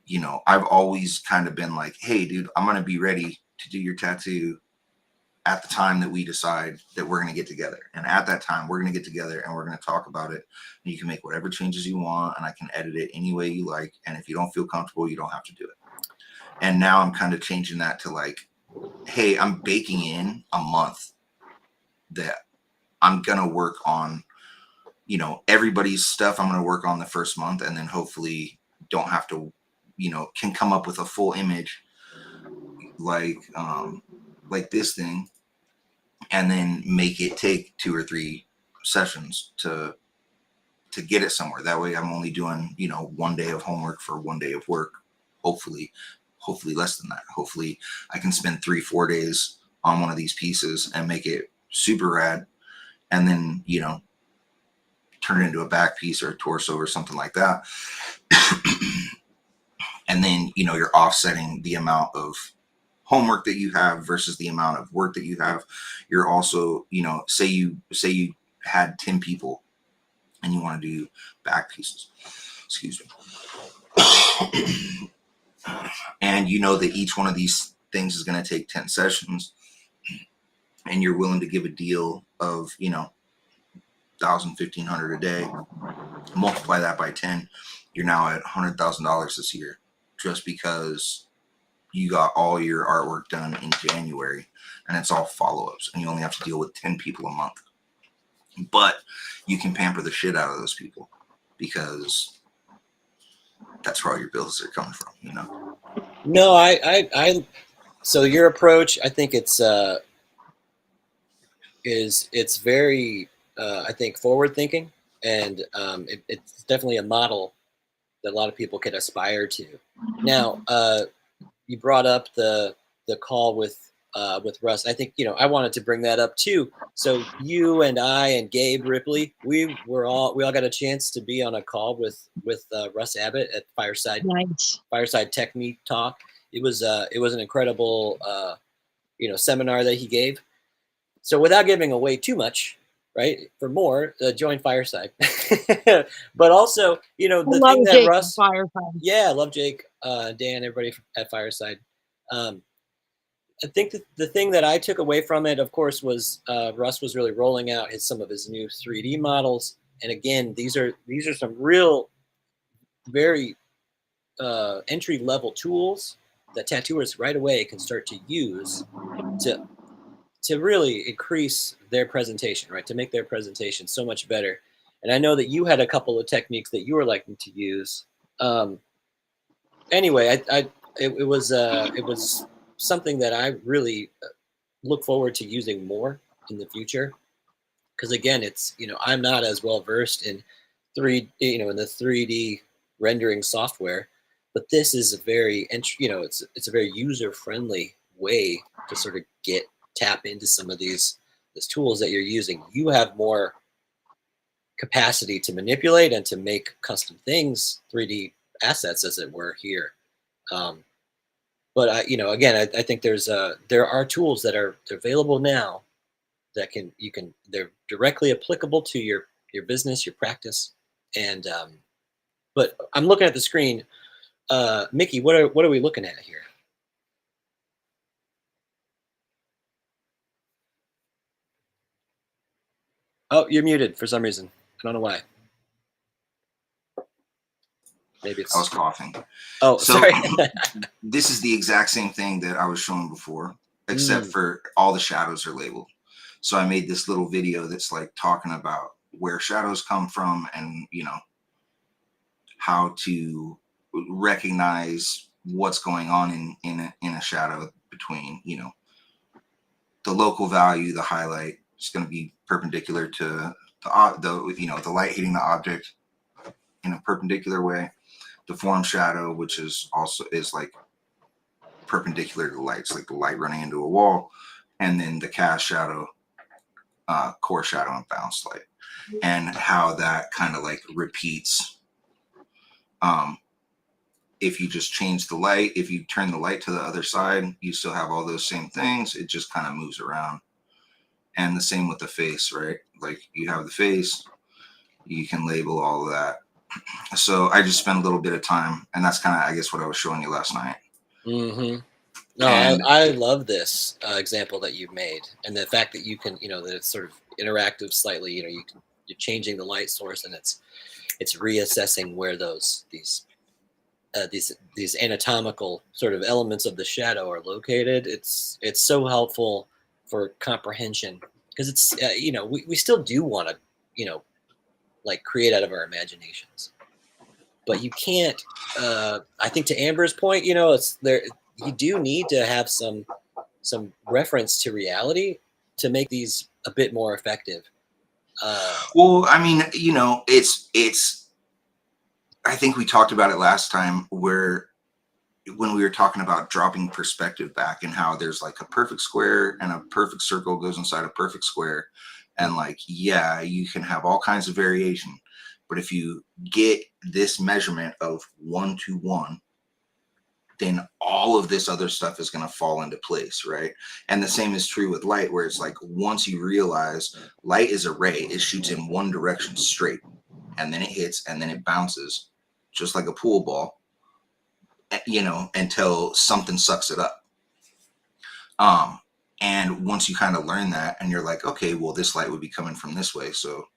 you know, I've always kind of been like, hey dude, I'm going to be ready to do your tattoo at the time that we decide that we're going to get together. And at that time, we're going to get together and we're going to talk about it. And you can make whatever changes you want, and I can edit it any way you like. And if you don't feel comfortable, you don't have to do it. And now I'm kind of changing that to like, hey, I'm baking in a month that I'm going to work on, you know, everybody's stuff. I'm going to work on the first month, and then hopefully don't have to, you know, can come up with a full image like this thing, and then make it take 2 or 3 sessions to get it somewhere. That way I'm only doing, you know, 1 day of homework for 1 day of work. Hopefully less than that. Hopefully I can spend 3-4 days on one of these pieces and make it super rad, and then, you know, turn it into a back piece or a torso or something like that. And then, you know, you're offsetting the amount of homework that you have versus the amount of work that you have. You're also, you know, say you had 10 people and you want to do back pieces, excuse me. And you know that each one of these things is going to take 10 sessions, and you're willing to give a deal of, you know, $1,000-1,500 a day, multiply that by 10, you're now at $100,000 this year, just because you got all your artwork done in January, and it's all follow-ups, and you only have to deal with 10 people a month. But you can pamper the shit out of those people, because that's where all your bills are coming from, you know? No, so your approach, I think it's very, I think, forward thinking, and it's definitely a model that a lot of people could aspire to. Now, you brought up the call with Russ. I think, you know, I wanted to bring that up too. So you and I and Gabe Ripley, we all got a chance to be on a call with Russ Abbott at Fireside Tech Meet Talk. It was an incredible you know, seminar that he gave. So without giving away too much, right? For more, join Fireside. But also, you know, the thing that Jake Russ, Fireside. Yeah, I love Jake, Dan, everybody at Fireside. I think that the thing that I took away from it, of course, was Russ was really rolling out some of his new 3D models. And again, these are some real, very entry level tools that tattooers right away can start to use to really increase their presentation, right? To make their presentation so much better. And I know that you had a couple of techniques that you were liking to use. Anyway, it was something that I really look forward to using more in the future. Because again, it's, you know, I'm not as well versed in in the 3D rendering software, but this is a very, you know, it's a very user friendly way to sort of tap into some of these tools that you're using. You have more capacity to manipulate and to make custom things, 3D assets, as it were, here. But you know, again, I think there are tools that are available now that they're directly applicable to your business, your practice, and but I'm looking at the screen. Mickey, what are we looking at here? Oh, you're muted for some reason. I don't know why. Maybe it's... I was coughing. Oh, so, sorry. This is the exact same thing that I was showing before, except for all the shadows are labeled. So I made this little video that's like talking about where shadows come from, and, you know, how to recognize what's going on in a shadow between, you know, the local value, the highlight is going to be perpendicular to the light hitting the object in a perpendicular way, the form shadow, which is like perpendicular to the light, it's like the light running into a wall, and then the cast shadow, core shadow, and bounce light, and how that kind of like repeats. If you just change the light, if you turn the light to the other side, you still have all those same things. It just kind of moves around. And the same with the face, right? Like you have the face, you can label all of that. So I just spent a little bit of time, and that's kind of, I guess, what I was showing you last night. Mm-hmm. No, I love this example that you've made, and the fact that you can, that it's sort of interactive slightly. You're changing the light source, and it's reassessing where these anatomical sort of elements of the shadow are located. It's so helpful for comprehension, because it's we still do want to like create out of our imaginations, but you can't. I think to Amber's point, it's there. You do need to have some reference to reality to make these a bit more effective. Well, I mean, it's. I think we talked about it last time when we were talking about dropping perspective back, and how there's like a perfect square and a perfect circle goes inside a perfect square. And like, yeah, you can have all kinds of variation, but if you get this measurement of 1-to-1, then all of this other stuff is going to fall into place, right? And the same is true with light, where it's like, once you realize light is a ray, it shoots in one direction straight, and then it hits, and then it bounces just like a pool ball, until something sucks it up. And once you kind of learn that, and you're like, okay, well, this light would be coming from this way, so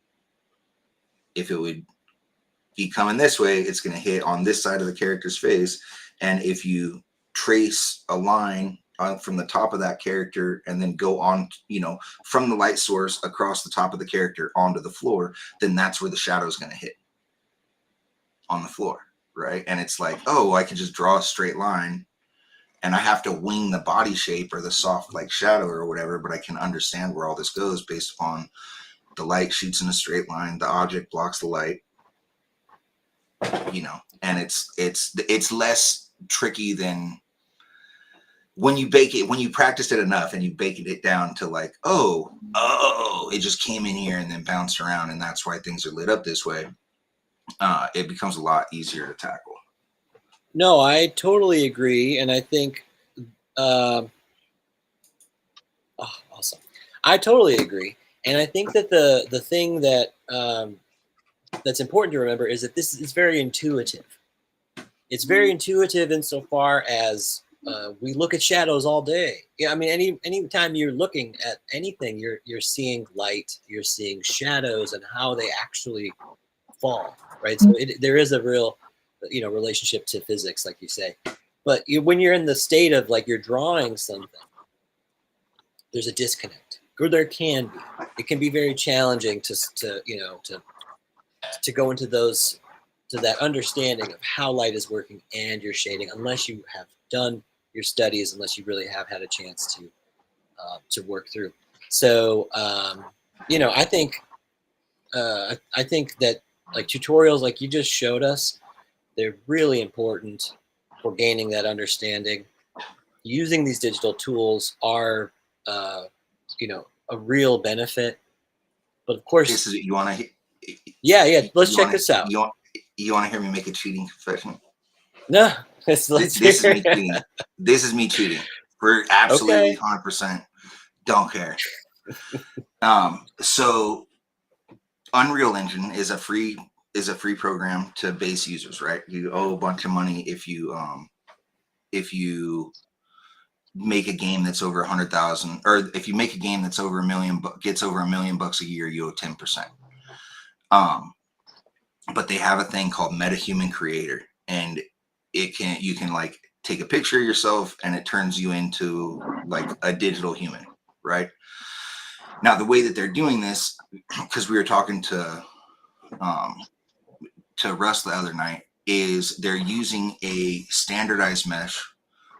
if it would be coming this way, it's going to hit on this side of the character's face. And if you trace a line from the top of that character and then go on, from the light source across the top of the character onto the floor, then that's where the shadow is going to hit on the floor, right? And it's like, oh, I can just draw a straight line, and I have to wing the body shape or the soft like shadow or whatever, but I can understand where all this goes based upon the light shoots in a straight line, the object blocks the light, and it's less tricky than when you bake it, when you practiced it enough and you bake it down to like, oh, it just came in here and then bounced around, and that's why things are lit up this way. It becomes a lot easier to tackle. No, I totally agree, and I think, awesome. I totally agree, and I think that the thing that that's important to remember is that this is very intuitive. It's very intuitive insofar as we look at shadows all day. Yeah, I mean, any time you're looking at anything, you're seeing light, you're seeing shadows, and how they actually fall, right? So there is a real, relationship to physics, like you say. But when you're in the state of like you're drawing something, there's a disconnect, or there can be. It can be very challenging to go into that understanding of how light is working and your shading, unless you have done your studies, unless you really have had a chance to work through. So I think that like tutorials like you just showed us, they're really important for gaining that understanding. Using these digital tools are a real benefit, but of course, You want to? Yeah. Let's check this out. You want to hear me make a cheating confession? No, this is me cheating. This is me cheating. We're absolutely 100%. Don't care. So Unreal Engine is a free program to base users, right? You owe a bunch of money if you make a game that's over 100,000, or if you make a game that's over $1 million, gets over $1 million a year, you owe 10%. But they have a thing called MetaHuman Creator, and you can like take a picture of yourself, and it turns you into like a digital human, right? Now, the way that they're doing this, because we were talking to Russ the other night, is they're using a standardized mesh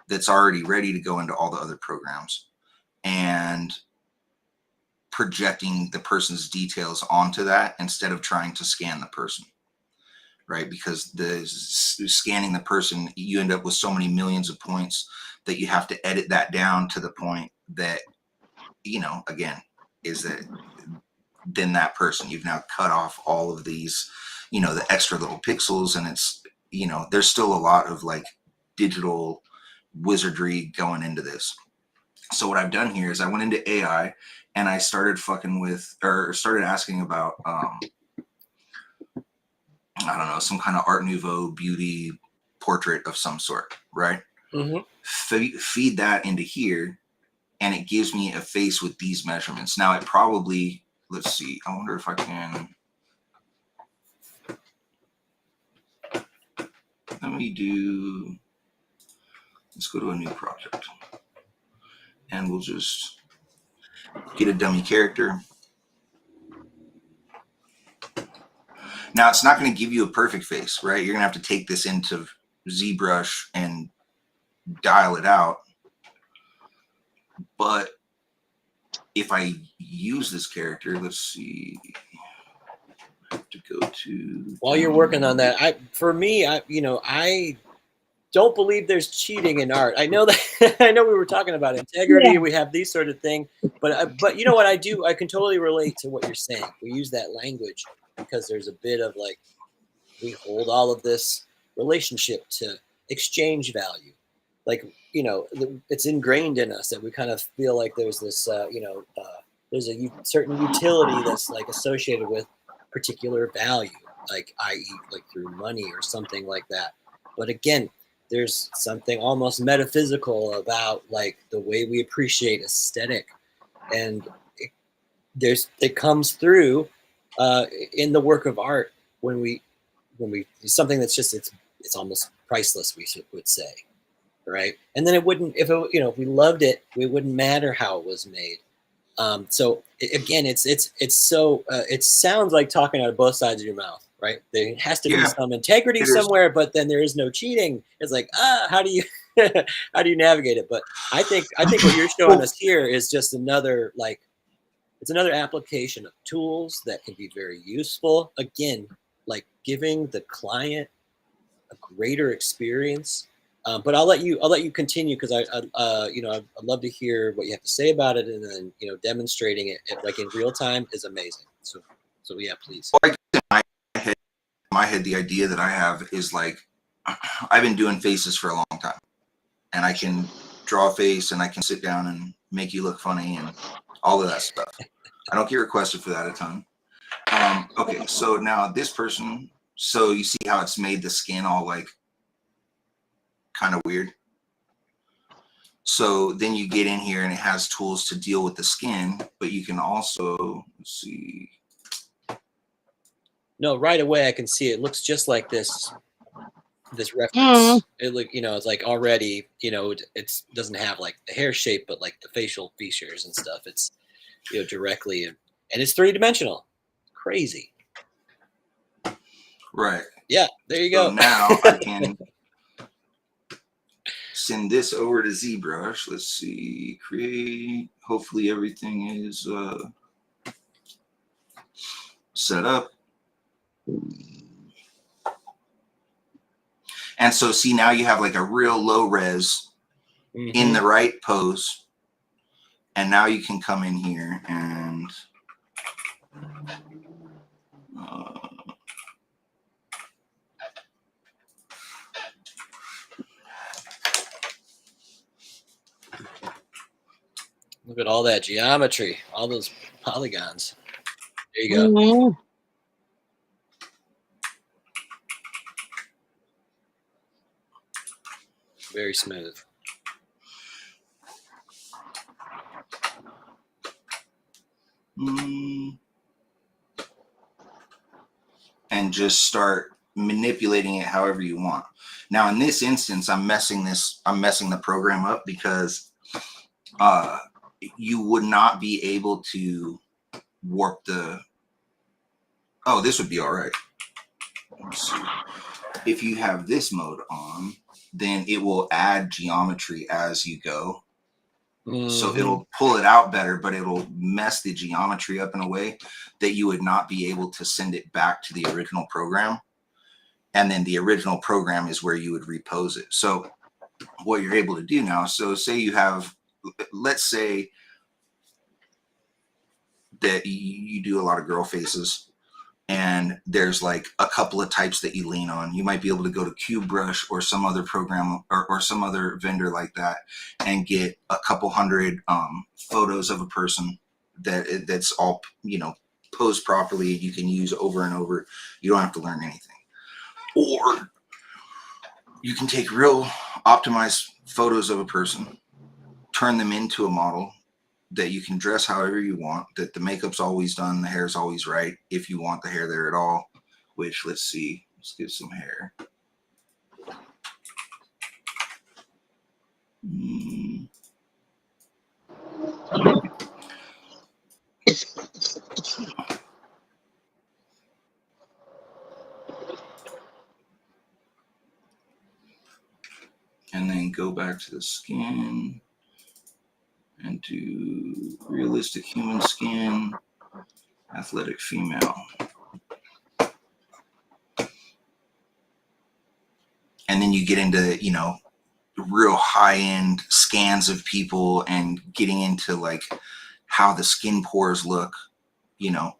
that's already ready to go into all the other programs, and projecting the person's details onto that instead of trying to scan the person, right? Because scanning the person, you end up with so many millions of points that you have to edit that down to the point that, again, is that then that person, you've now cut off all of these, the extra little pixels, and it's, there's still a lot of like digital wizardry going into this. So what I've done here is I went into AI and I started started asking about, I don't know, some kind of Art Nouveau beauty portrait of some sort, right? Mm-hmm. Feed that into here, and it gives me a face with these measurements. Now it probably, let's see, I wonder if I can, let's go to a new project, and we'll just get a dummy character. Now it's not going to give you a perfect face, right? You're going to have to take this into ZBrush and dial it out. But if I use this character, let's see, I have to go to. While you're working on that, I don't believe there's cheating in art. I know that I know we were talking about integrity. Yeah. We have these sort of thing, but you know what I do? I can totally relate to what you're saying. We use that language because there's a bit of like, we hold all of this relationship to exchange value. Like, it's ingrained in us that we kind of feel like there's this, there's a certain utility that's like associated with particular value, like i.e. like through money or something like that. But again, there's something almost metaphysical about like the way we appreciate aesthetic, and it comes through in the work of art when we something that's just it's almost priceless, we would say, right? And then it wouldn't, if we loved it, it wouldn't matter how it was made. So again, it's so it sounds like talking out of both sides of your mouth, right? There has to be some integrity somewhere, but then there is no cheating. It's like, how do you how do you navigate it? But I think what you're showing us here is just another, like, it's another application of tools that can be very useful. Again, like giving the client a greater experience. But I'll let you continue, because I'd love to hear what you have to say about it, and then demonstrating it like in real time is amazing. So yeah, please. Well, in my head, the idea that I have is like, I've been doing faces for a long time, and I can draw a face, and I can sit down and make you look funny and all of that stuff. I don't get requested for that a ton. Okay, so now this person, so you see how it's made the skin all like kind of weird. So then you get in here and it has tools to deal with the skin, but you can also, let's see. No, right away I can see it looks just like this reference. It look, it's like already, it doesn't have like the hair shape, but like the facial features and stuff. It's directly, and it's 3-dimensional. Crazy. Right. Yeah, there you go. Now I can send this over to ZBrush. Let's see, create. Hopefully everything is set up. And so see, now you have like a real low res in the right pose. And now you can come in here and look at all that geometry, all those polygons. There you go. Very smooth. And just start manipulating it however you want. Now in this instance, I'm messing the program up because you would not be able to warp this would be all right. Let's see. If you have this mode on, then it will add geometry as you go. So it'll pull it out better, but it'll mess the geometry up in a way that you would not be able to send it back to the original program. And then the original program is where you would repose it. So what you're able to do now, so say you have, let's say that you do a lot of girl faces, and there's like a couple of types that you lean on. You might be able to go to Cube Brush or some other program or some other vendor like that and get a couple hundred photos of a person that's all, you know, posed properly. You can use over and over. You don't have to learn anything. Or you can take real optimized photos of a person, turn them into a model that you can dress however you want, that the makeup's always done, the hair's always right, if you want the hair there at all, which, let's see, let's get some hair. And then go back to the skin and do realistic human skin, athletic female. And then you get into, you know, real high-end scans of people and getting into like how the skin pores look, you know.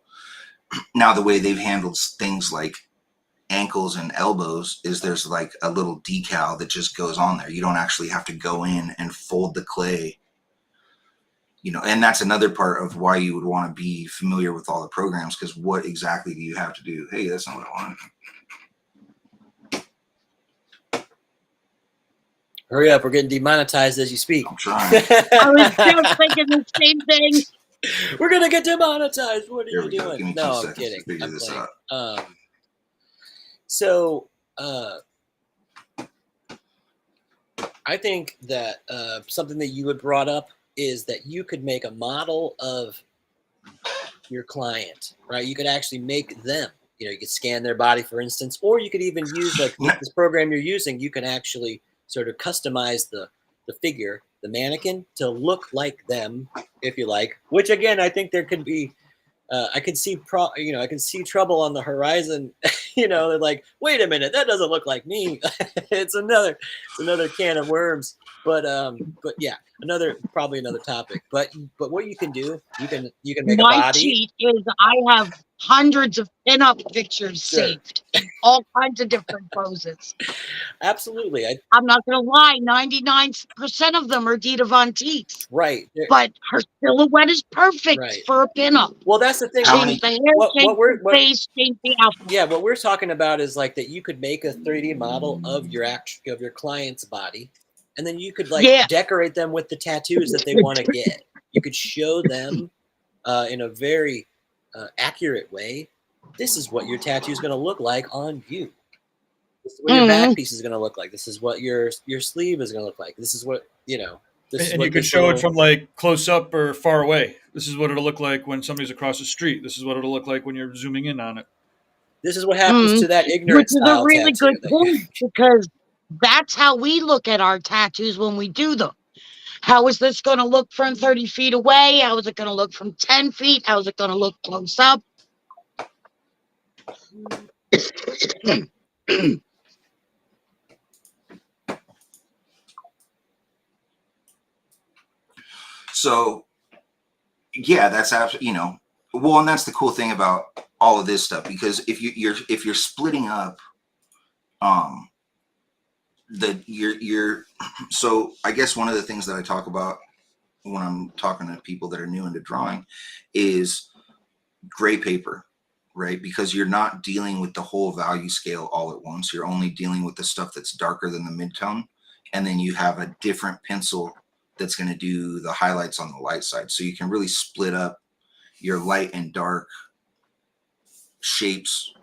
Now the way they've handled things like ankles and elbows is there's like a little decal that just goes on there. You don't actually have to go in and fold the clay, you know. And that's another part of why you would want to be familiar with all the programs, because what exactly do you have to do? Hey, that's not what I want. Hurry up, we're getting demonetized as you speak. I'm trying. I was just thinking the same thing. We're gonna get demonetized. What are Here you we go. doing? Give me 2 No, I'm seconds kidding. to figure I'm this playing. out. So I think that something that you had brought up is that you could make a model of your client, right? You could actually make them, you know, you could scan their body, for instance, or you could even use like this program you're using. You can actually sort of customize the figure, the mannequin, to look like them, if you like. Which again, I think there could be. I can see, I can see trouble on the horizon. You know, they're like, wait a minute, that doesn't look like me. It's another can of worms. But yeah, probably another topic. But what you can do, you can make a My body. cheat is I have hundreds of pinup pictures saved in all kinds of different poses. Absolutely. I'm not going to lie, 99% of them are Dita Von Teese. Right. But her silhouette is perfect for a pinup. Well, that's the thing. Change the hair, change the face, change the outfit. Yeah, what we're talking about is like that you could make a 3D model of your client's body, and then you could like decorate them with the tattoos that they want to get. You could show them in a very accurate way. This is what your tattoo is going to look like on you. This is what your back piece is going to look like. This is what your sleeve is going to look like. This is what, you know. And you could show it from like close up or far away. This is what it'll look like when somebody's across the street. This is what it'll look like when you're zooming in on it. This is what happens to that ignorant style Which is a really good point, because that's how we look at our tattoos when we do them. How is this going to look from 30 feet away? How is it going to look from 10 feet? How is it going to look close up? So, yeah, that's absolutely, you know, well, and that's the cool thing about all of this stuff, because if you're splitting up, so I guess one of the things that I talk about when I'm talking to people that are new into drawing is gray paper, right? Because you're not dealing with the whole value scale all at once. You're only dealing with the stuff that's darker than the midtone, and then you have a different pencil that's going to do the highlights on the light side. So you can really split up your light and dark shapes,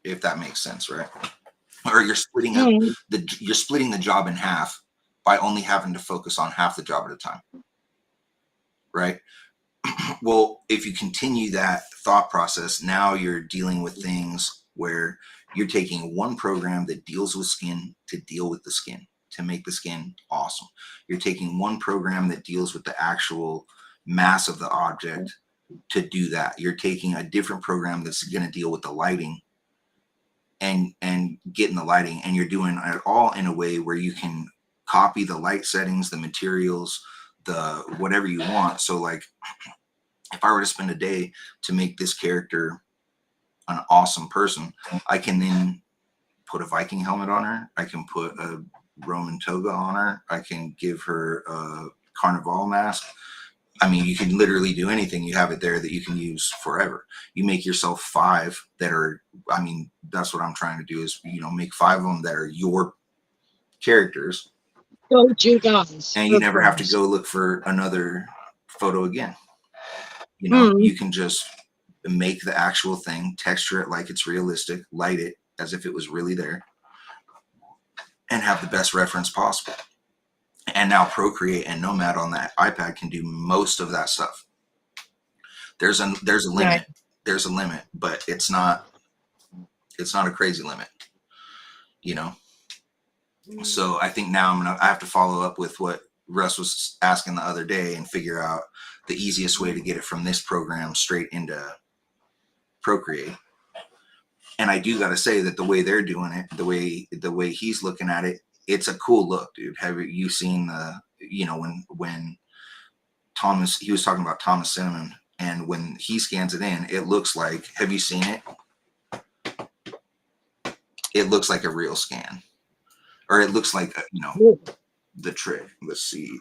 if that makes sense, right? Or you're splitting up you're splitting the job in half by only having to focus on half the job at a time, right? Well, if you continue that thought process, now you're dealing with things where you're taking one program that deals with skin to deal with the skin, to make the skin awesome. You're taking one program that deals with the actual mass of the object to do that. You're taking a different program that's going to deal with the lighting and getting the lighting, and you're doing it all in a way where you can copy the light settings, the materials, the whatever you want. So like if I were to spend a day to make this character an awesome person, I can then put a Viking helmet on her. I can put a Roman toga on her. I can give her a carnival mask. I mean, you can literally do anything. You have it there that you can use forever. You make yourself 5 that are, I mean, that's what I'm trying to do is, you know, make 5 of them that are your characters. Go to guys. And you never have to go look for another photo again. You know, you can just make the actual thing, texture it like it's realistic, light it as if it was really there, and have the best reference possible. And now Procreate and Nomad on that iPad can do most of that stuff. There's a limit. Right. There's a limit, but it's not a crazy limit, you know? So I think now I have to follow up with what Russ was asking the other day and figure out the easiest way to get it from this program straight into Procreate. And I do got to say that the way they're doing it, the way he's looking at it, it's a cool look, dude. Have you seen the, you know, when Thomas, he was talking about Thomas Cinnamon, and when he scans it in, it looks like, have you seen it? It looks like a real scan, or it looks like, you know, the trick. Let's see.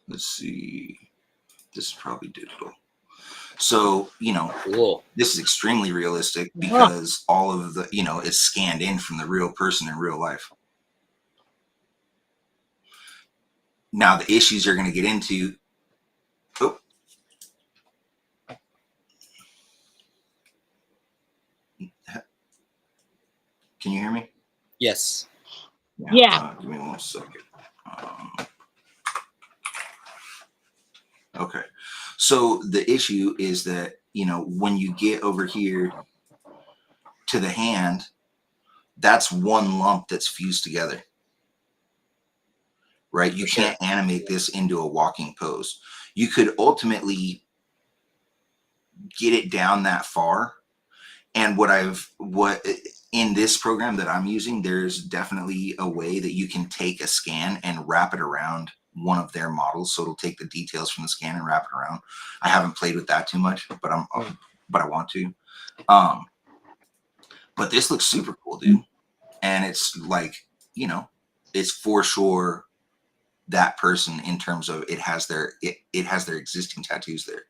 Let's see. This is probably digital. So, you know, cool. This is extremely realistic because all of the, you know, it's scanned in from the real person in real life. Now, the issues you're going to get into. Oh. Can you hear me? Yes. Yeah. Give me 1 second. Okay. So the issue is that, you know, when you get over here to the hand, that's one lump that's fused together, right? You can't animate this into a walking pose. You could ultimately get it down that far. And what in this program that I'm using, there's definitely a way that you can take a scan and wrap it around one of their models. So it'll take the details from the scan and wrap it around. I haven't played with that too much, but I want to. But this looks super cool, dude. And it's like, you know, it's for sure that person in terms of it has their existing tattoos there.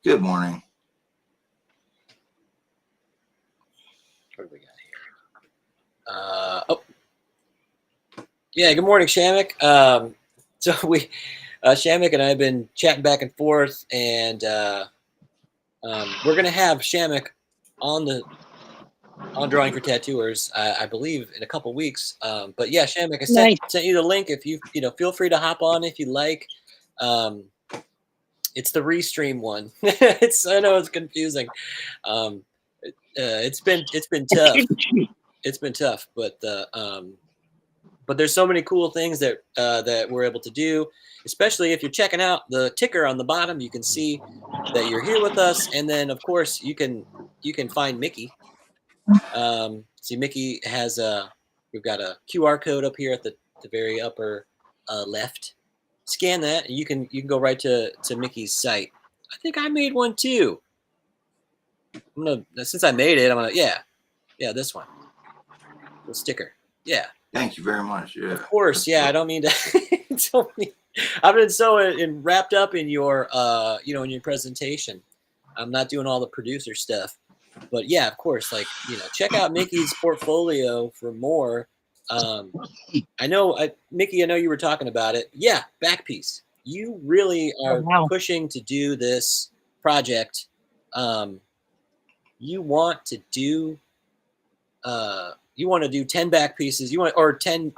Good morning. What do we got here? Yeah, good morning, Shamek. So Shamek and I have been chatting back and forth, and we're gonna have Shamek on Drawing for Tattooers, I believe, in a couple weeks. But yeah, Shamek, I sent you the link. If you feel free to hop on if you like. It's the restream one. I know it's confusing. It's been tough. It's been tough, but there's so many cool things that we're able to do, especially if you're checking out the ticker on the bottom. You can see that you're here with us, and then of course you can find Mickey. See, Mickey has we've got a QR code up here at the very upper left. Scan that, and you can go right to Mickey's site. I think I made one too. Since I made it, yeah, this one, the sticker. Yeah. Thank you very much. Yeah. Of course. Yeah. I don't mean to. I've been so wrapped up in your in your presentation. I'm not doing all the producer stuff, but yeah, of course. Like, check out Mickey's portfolio for more. I know, Mickey, I know you were talking about it. Yeah, back piece. You really are pushing to do this project. You want to do you want to do 10 back pieces. You want, or 10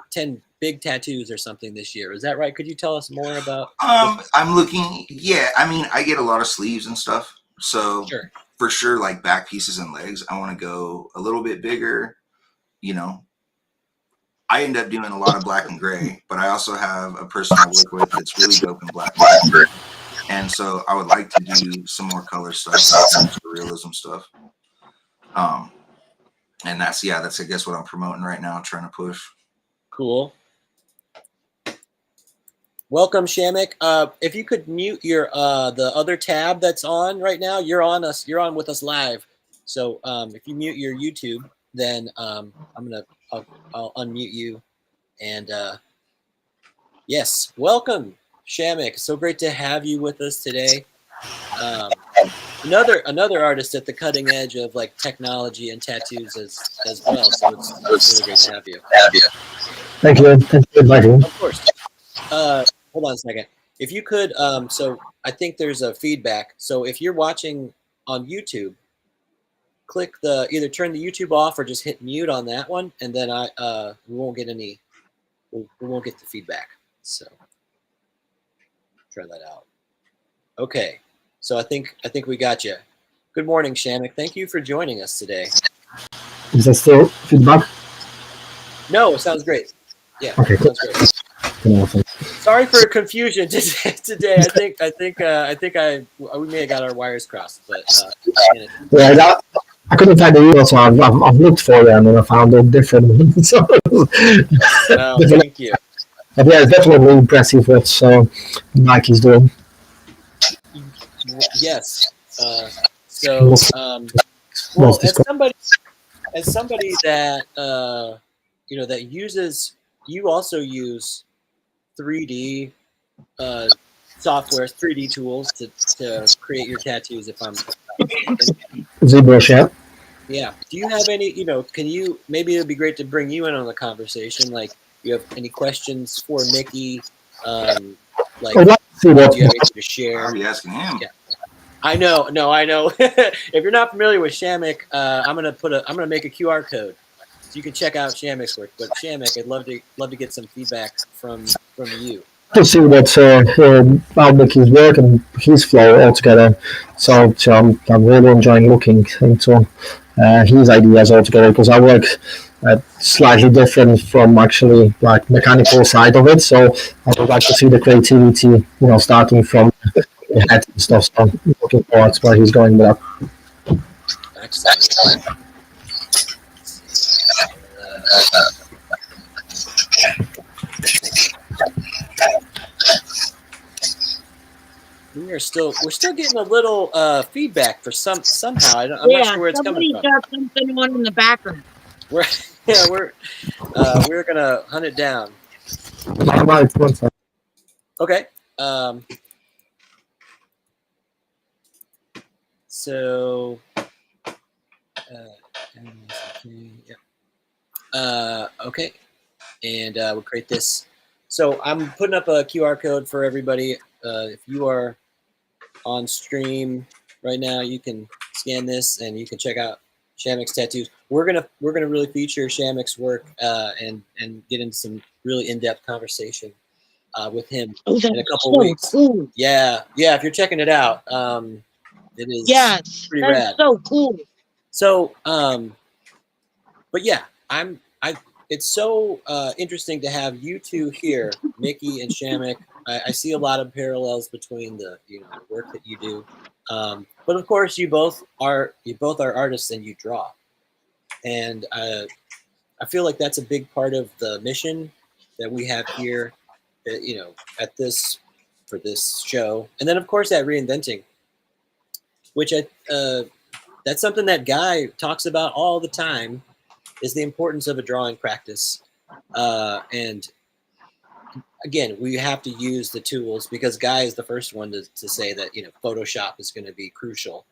big tattoos or something this year. Is that right? Could you tell us more about? I'm looking. Yeah, I mean, I get a lot of sleeves and stuff. So Sure. For sure, like back pieces and legs, I want to go a little bit bigger. You know, I end up doing a lot of black and gray, but I also have a person I work with that's really dope in black and gray. And so I would like to do some more color stuff, some realism stuff. And that's I guess what I'm promoting right now, trying to push. Cool. Welcome, Shamek. If you could mute your the other tab that's on right now, you're on with us live. So if you mute your YouTube, then I'll unmute you. And yes, welcome, Shamek. So great to have you with us today. Another artist at the cutting edge of like technology and tattoos as well. So it's really great to have you. Thank you. Thank you, buddy. Of course. Hold on a second. If you could, so I think there's a feedback. So if you're watching on YouTube, click either turn the YouTube off or just hit mute on that one, and then we won't get we won't get the feedback. So try that out. Okay. So I think we got you. Good morning, Shamek. Thank you for joining us today. Is that still feedback? No, it sounds great. Yeah, okay, sounds great. Sorry for confusion today. I think we may have got our wires crossed, but yeah, I couldn't find the email, so I've looked for them and I found a different one. So, no, thank you. But yeah, it's definitely impressive what Mike is doing. Yes. So, well, as somebody that that uses, you also use 3D software, 3D tools to create your tattoos. If I'm ZBrush, yeah. Yeah. Do you have any? Can you? Maybe it'd be great to bring you in on the conversation. Like, you have any questions for Mickey? Like, I'd like to see do you what have anything to share? I'll be asking him. Yeah. I know. No, I know. If you're not familiar with Shamek, I'm gonna make a QR code so you can check out Shamek's work. But Shamek, I'd love to get some feedback from you. To see what how Mickey's work and his flow altogether. So I'm really enjoying looking into his ideas altogether because I work slightly different from actually like mechanical side of it. So I would like to see the creativity, starting from the head and stuff. So I'm looking forward to where he's going with that. Excellent. We're still getting a little feedback for somehow. I'm not sure where it's coming from. Somebody's got something on in the background. We're gonna hunt it down. Okay. So. Okay. And we'll create this. So I'm putting up a QR code for everybody. If you are on stream right now, you can scan this and you can check out Shamek's tattoos. We're gonna really feature Shamek's work and get into some really in-depth conversation with him in a couple weeks. Cool. Yeah. If you're checking it out, it is pretty rad. So cool. So, but yeah, it's so interesting to have you two here, Mickey and Shamek. I see a lot of parallels between the work that you do, but of course you both are artists and you draw, and I feel like that's a big part of the mission that we have here, at for this show, and then of course at Reinventing, which that's something that Guy talks about all the time, is the importance of a drawing practice. And again, we have to use the tools because Guy is the first one to say that, Photoshop is going to be crucial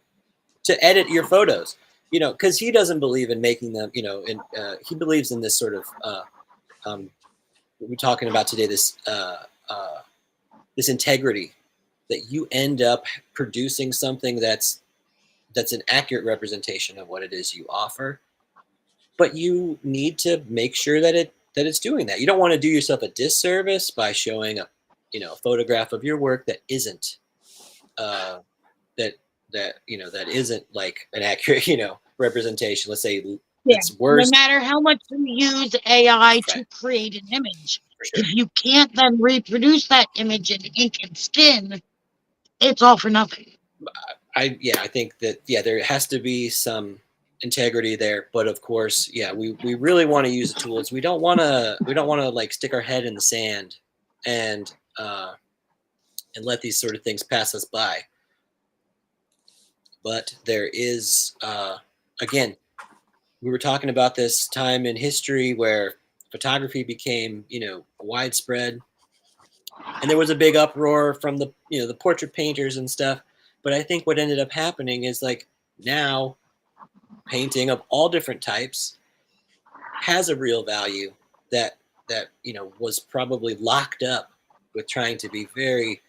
to edit your photos, because he doesn't believe in making them, and he believes in this sort of, what we're talking about today, this integrity, that you end up producing something that's an accurate representation of what it is you offer. but you need to make sure that it's doing that. You don't want to do yourself a disservice by showing a photograph of your work that isn't that isn't like an accurate representation. Let's say it's worse. No matter how much you use AI to create an image, if you can't then reproduce that image in ink and skin, it's all for nothing. I think that there has to be some integrity there, but of course, we really want to use the tools. We don't want to like stick our head in the sand and let these sort of things pass us by. But there is again, we were talking about this time in history where photography became widespread, and there was a big uproar from the the portrait painters and stuff. But I think what ended up happening is like now painting of all different types has a real value that was probably locked up with trying to be very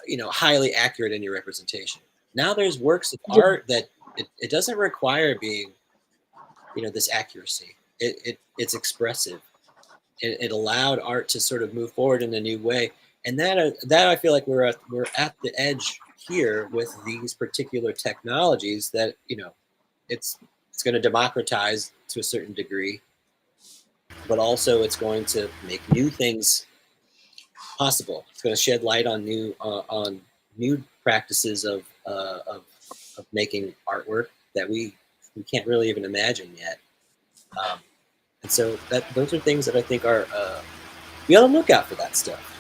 highly accurate in your representation. Now there's works of art that it doesn't require being this accuracy. It's expressive. It allowed art to sort of move forward in a new way, and that I feel like we're at the edge here with these particular technologies that it's going to democratize to a certain degree, but also it's going to make new things possible. It's going to shed light on new practices of making artwork that we can't really even imagine yet. And so those are things that I think are be on the lookout for that stuff,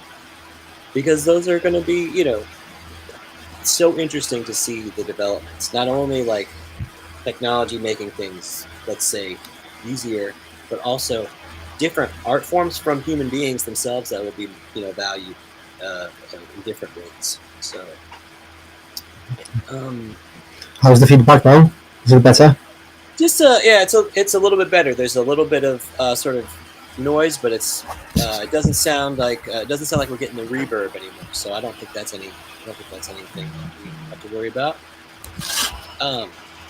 because those are going to be so interesting to see the developments. Not only like technology making things, let's say, easier, but also different art forms from human beings themselves that will be valued in different ways. So, how's the feedback now? Is it better? Just it's a little bit better. There's a little bit of sort of noise, but it doesn't sound like we're getting the reverb anymore. So I don't think that's anything that we have to worry about.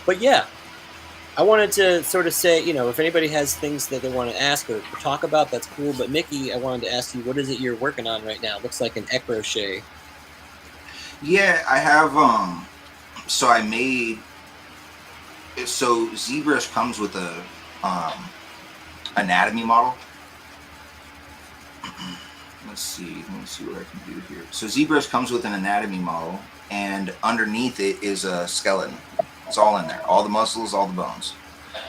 But yeah, I wanted to sort of say, if anybody has things that they want to ask or talk about, that's cool. But Mickey, I wanted to ask you, what is it you're working on right now? It looks like an ecrochet. Yeah, I have. So I made. So ZBrush comes with a anatomy model. Let me see what I can do here. So ZBrush comes with an anatomy model, and underneath it is a skeleton. It's all in there, all the muscles, all the bones.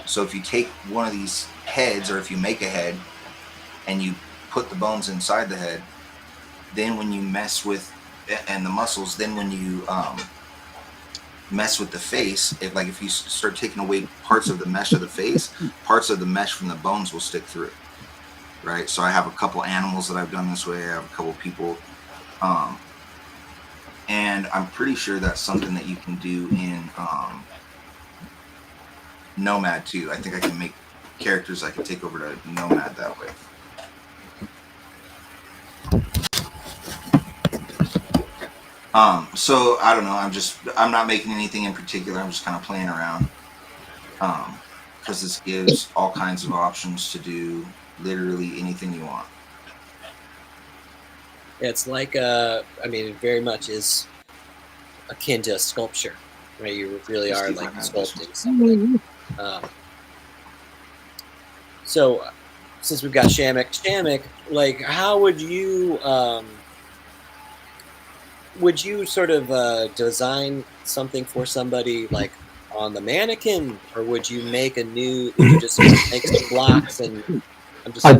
So if you take one of these heads, or if you make a head and you put the bones inside the head, then when you mess with and the muscles, then when you mess with the face, if you start taking away parts of the mesh of the face, parts of the mesh from the bones will stick through, right? So I have a couple animals that I've done this way. I have a couple people, and I'm pretty sure that's something that you can do in Nomad too. I think I can make characters I can take over to Nomad that way. So I don't know. I'm not making anything in particular. I'm just kind of playing around. Because this gives all kinds of options to do literally anything you want. It's like it very much is akin to a sculpture, right? You really are like sculpting something. So since we've got Shamek, like how would you sort of design something for somebody like on the mannequin, or would you just sort of make some blocks and I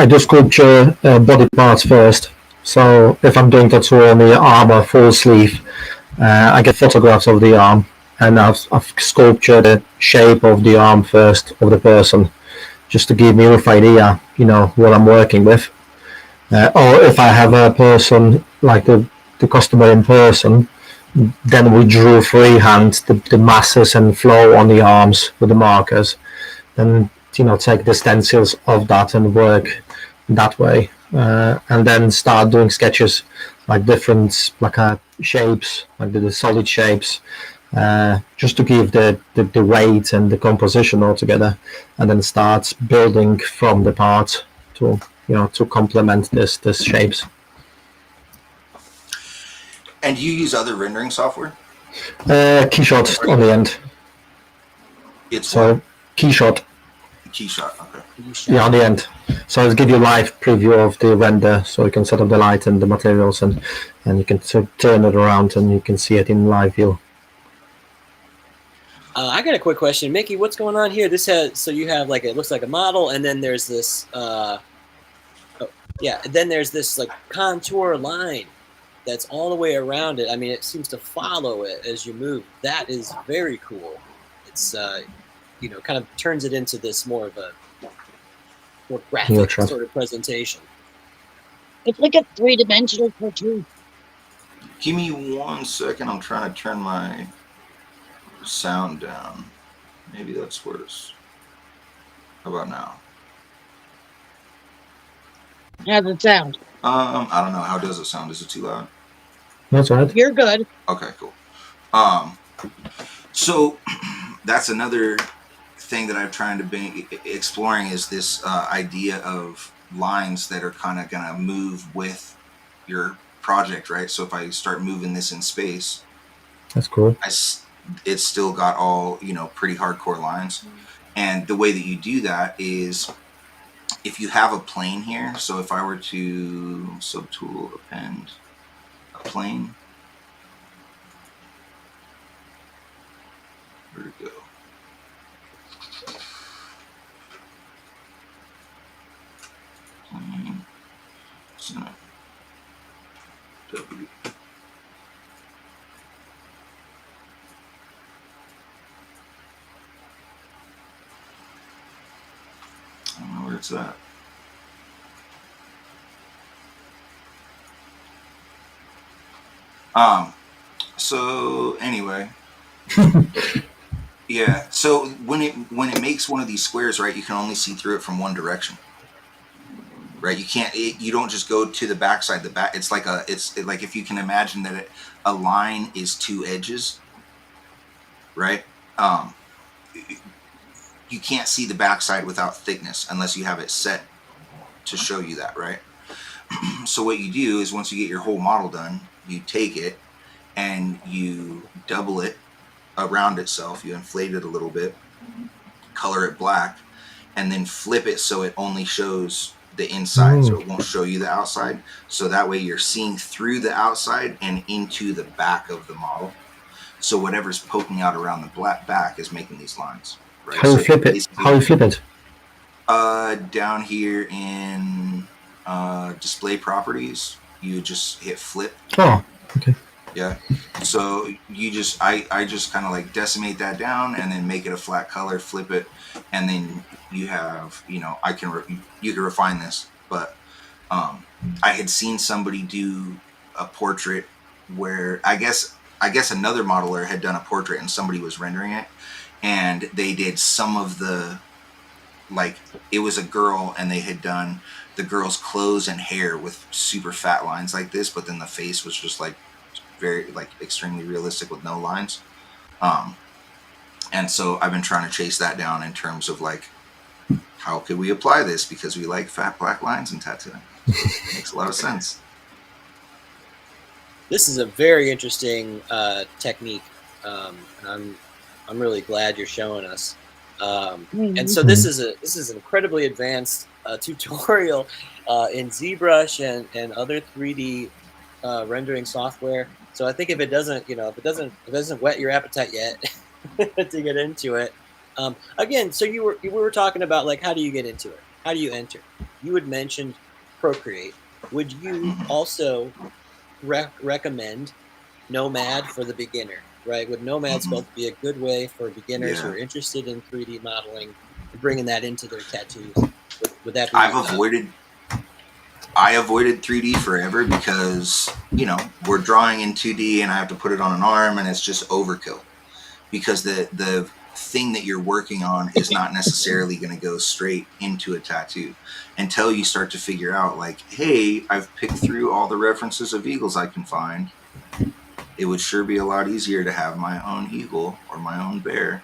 do sculpture body parts first. So if I'm doing tattoo on the arm or full sleeve, I get photographs of the arm, and I've sculptured the shape of the arm first of the person, just to give me a rough idea, what I'm working with. Or if I have a person like the customer in person, then we drew freehand the masses and flow on the arms with the markers, and take the stencils of that and work that way, and then start doing sketches like different shapes, like the solid shapes, just to give the weight and the composition all together, and then start building from the part to to complement this shapes. And do you use other rendering software? Keyshot on the end. It's so what? Keyshot. Keyshot, okay. Yeah, on the end. So it'll give you a live preview of the render, so you can set up the light and the materials, and you can turn it around and you can see it in live view. I got a quick question, Mickey. What's going on here? This has you have like it looks like a model, and then there's this then there's this like contour line that's all the way around it. I mean, it seems to follow it as you move. That is very cool. It's kind of turns it into this more of a more graphic sort of presentation. It's like a 3-dimensional cartoon. Give me 1 second. I'm trying to turn my sound down. Maybe that's worse. How about now? How's it sound? I don't know. How does it sound? Is it too loud? That's right. You're good. Okay, cool. So that's another thing that I'm trying to be exploring is this idea of lines that are kind of going to move with your project, right? So if I start moving this in space, that's cool. It's still got all, pretty hardcore lines. And the way that you do that is if you have a plane here. So if I were to subtool append a plane, where'd it go? Plane, center, W. I don't know where it's at. So anyway, yeah. So when it makes one of these squares, right, you can only see through it from one direction, right? You can't. You don't just go to the backside. It's like like if you can imagine that a line is 2 edges, right? You can't see the backside without thickness unless you have it set to show you that, right? So what you do is once you get your whole model done, you take it and you double it around itself. You inflate it a little bit, color it black, and then flip it so it only shows the inside, so it won't show you the outside. So that way you're seeing through the outside and into the back of the model. So whatever's poking out around the back is making these lines. Right? How you flip it? How you flip it? Down here in display properties, you just hit flip. Oh, okay. Yeah. So you just I just kind of like decimate that down and then make it a flat color, flip it, and then you have you can refine this. But I had seen somebody do a portrait where I guess another modeler had done a portrait and somebody was rendering it. And they did some of the, like, it was a girl and they had done the girl's clothes and hair with super fat lines like this, but then the face was just like very, like, extremely realistic with no lines. And so I've been trying to chase that down in terms of like, how could we apply this? Because we like fat black lines in tattooing. It makes a lot of sense. This is a very interesting technique. And I'm really glad you're showing us. And so this is an incredibly advanced tutorial in ZBrush and other 3D rendering software. So I think if it doesn't whet your appetite yet to get into it, again, so you were talking about like how do you get into it? How do you enter? You had mentioned Procreate. Would you also recommend Nomad for the beginner? Right? Would Nomad supposed to be a good way for beginners who are interested in 3D modeling and bringing that into their tattoos? Would that be? I avoided 3D forever because we're drawing in 2D and I have to put it on an arm and it's just overkill because the thing that you're working on is not necessarily going to go straight into a tattoo until you start to figure out like, hey, I've picked through all the references of eagles I can find. it would sure be a lot easier to have my own eagle or my own bear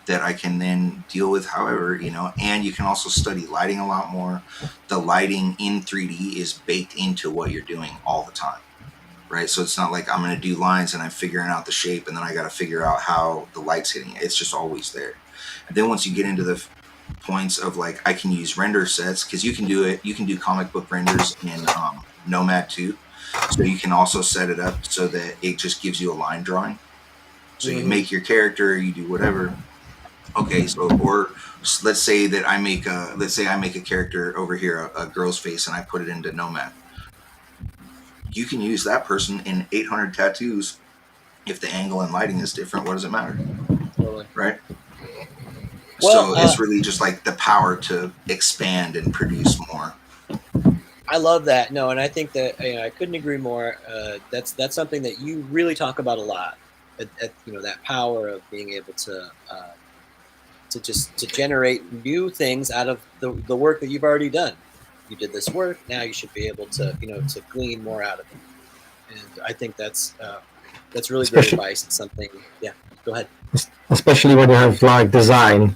that I can then deal with however, and you can also study lighting a lot more. The lighting in 3D is baked into what you're doing all the time, right? So it's not like I'm going to do lines and I'm figuring out the shape and then I got to figure out how the light's hitting it. It's just always there. And then once you get into the points of like, I can use render sets, because you can do comic book renders in Nomad too. So you can also set it up so that it just gives you a line drawing. So you make your character, you do whatever. Okay, so or let's say I make a character over here, a girl's face, and I put it into Nomad. You can use that person in 800 tattoos. If the angle and lighting is different, what does it matter? Totally. Right? Well, so it's really just like the power to expand and produce more. I love that. No, and I think that I couldn't agree more. That's something that you really talk about a lot. That power of being able to generate new things out of the work that you've already done. You did this work, now you should be able to to glean more out of it. And I think that's really great advice. It's something. Yeah, go ahead. Especially when you have like design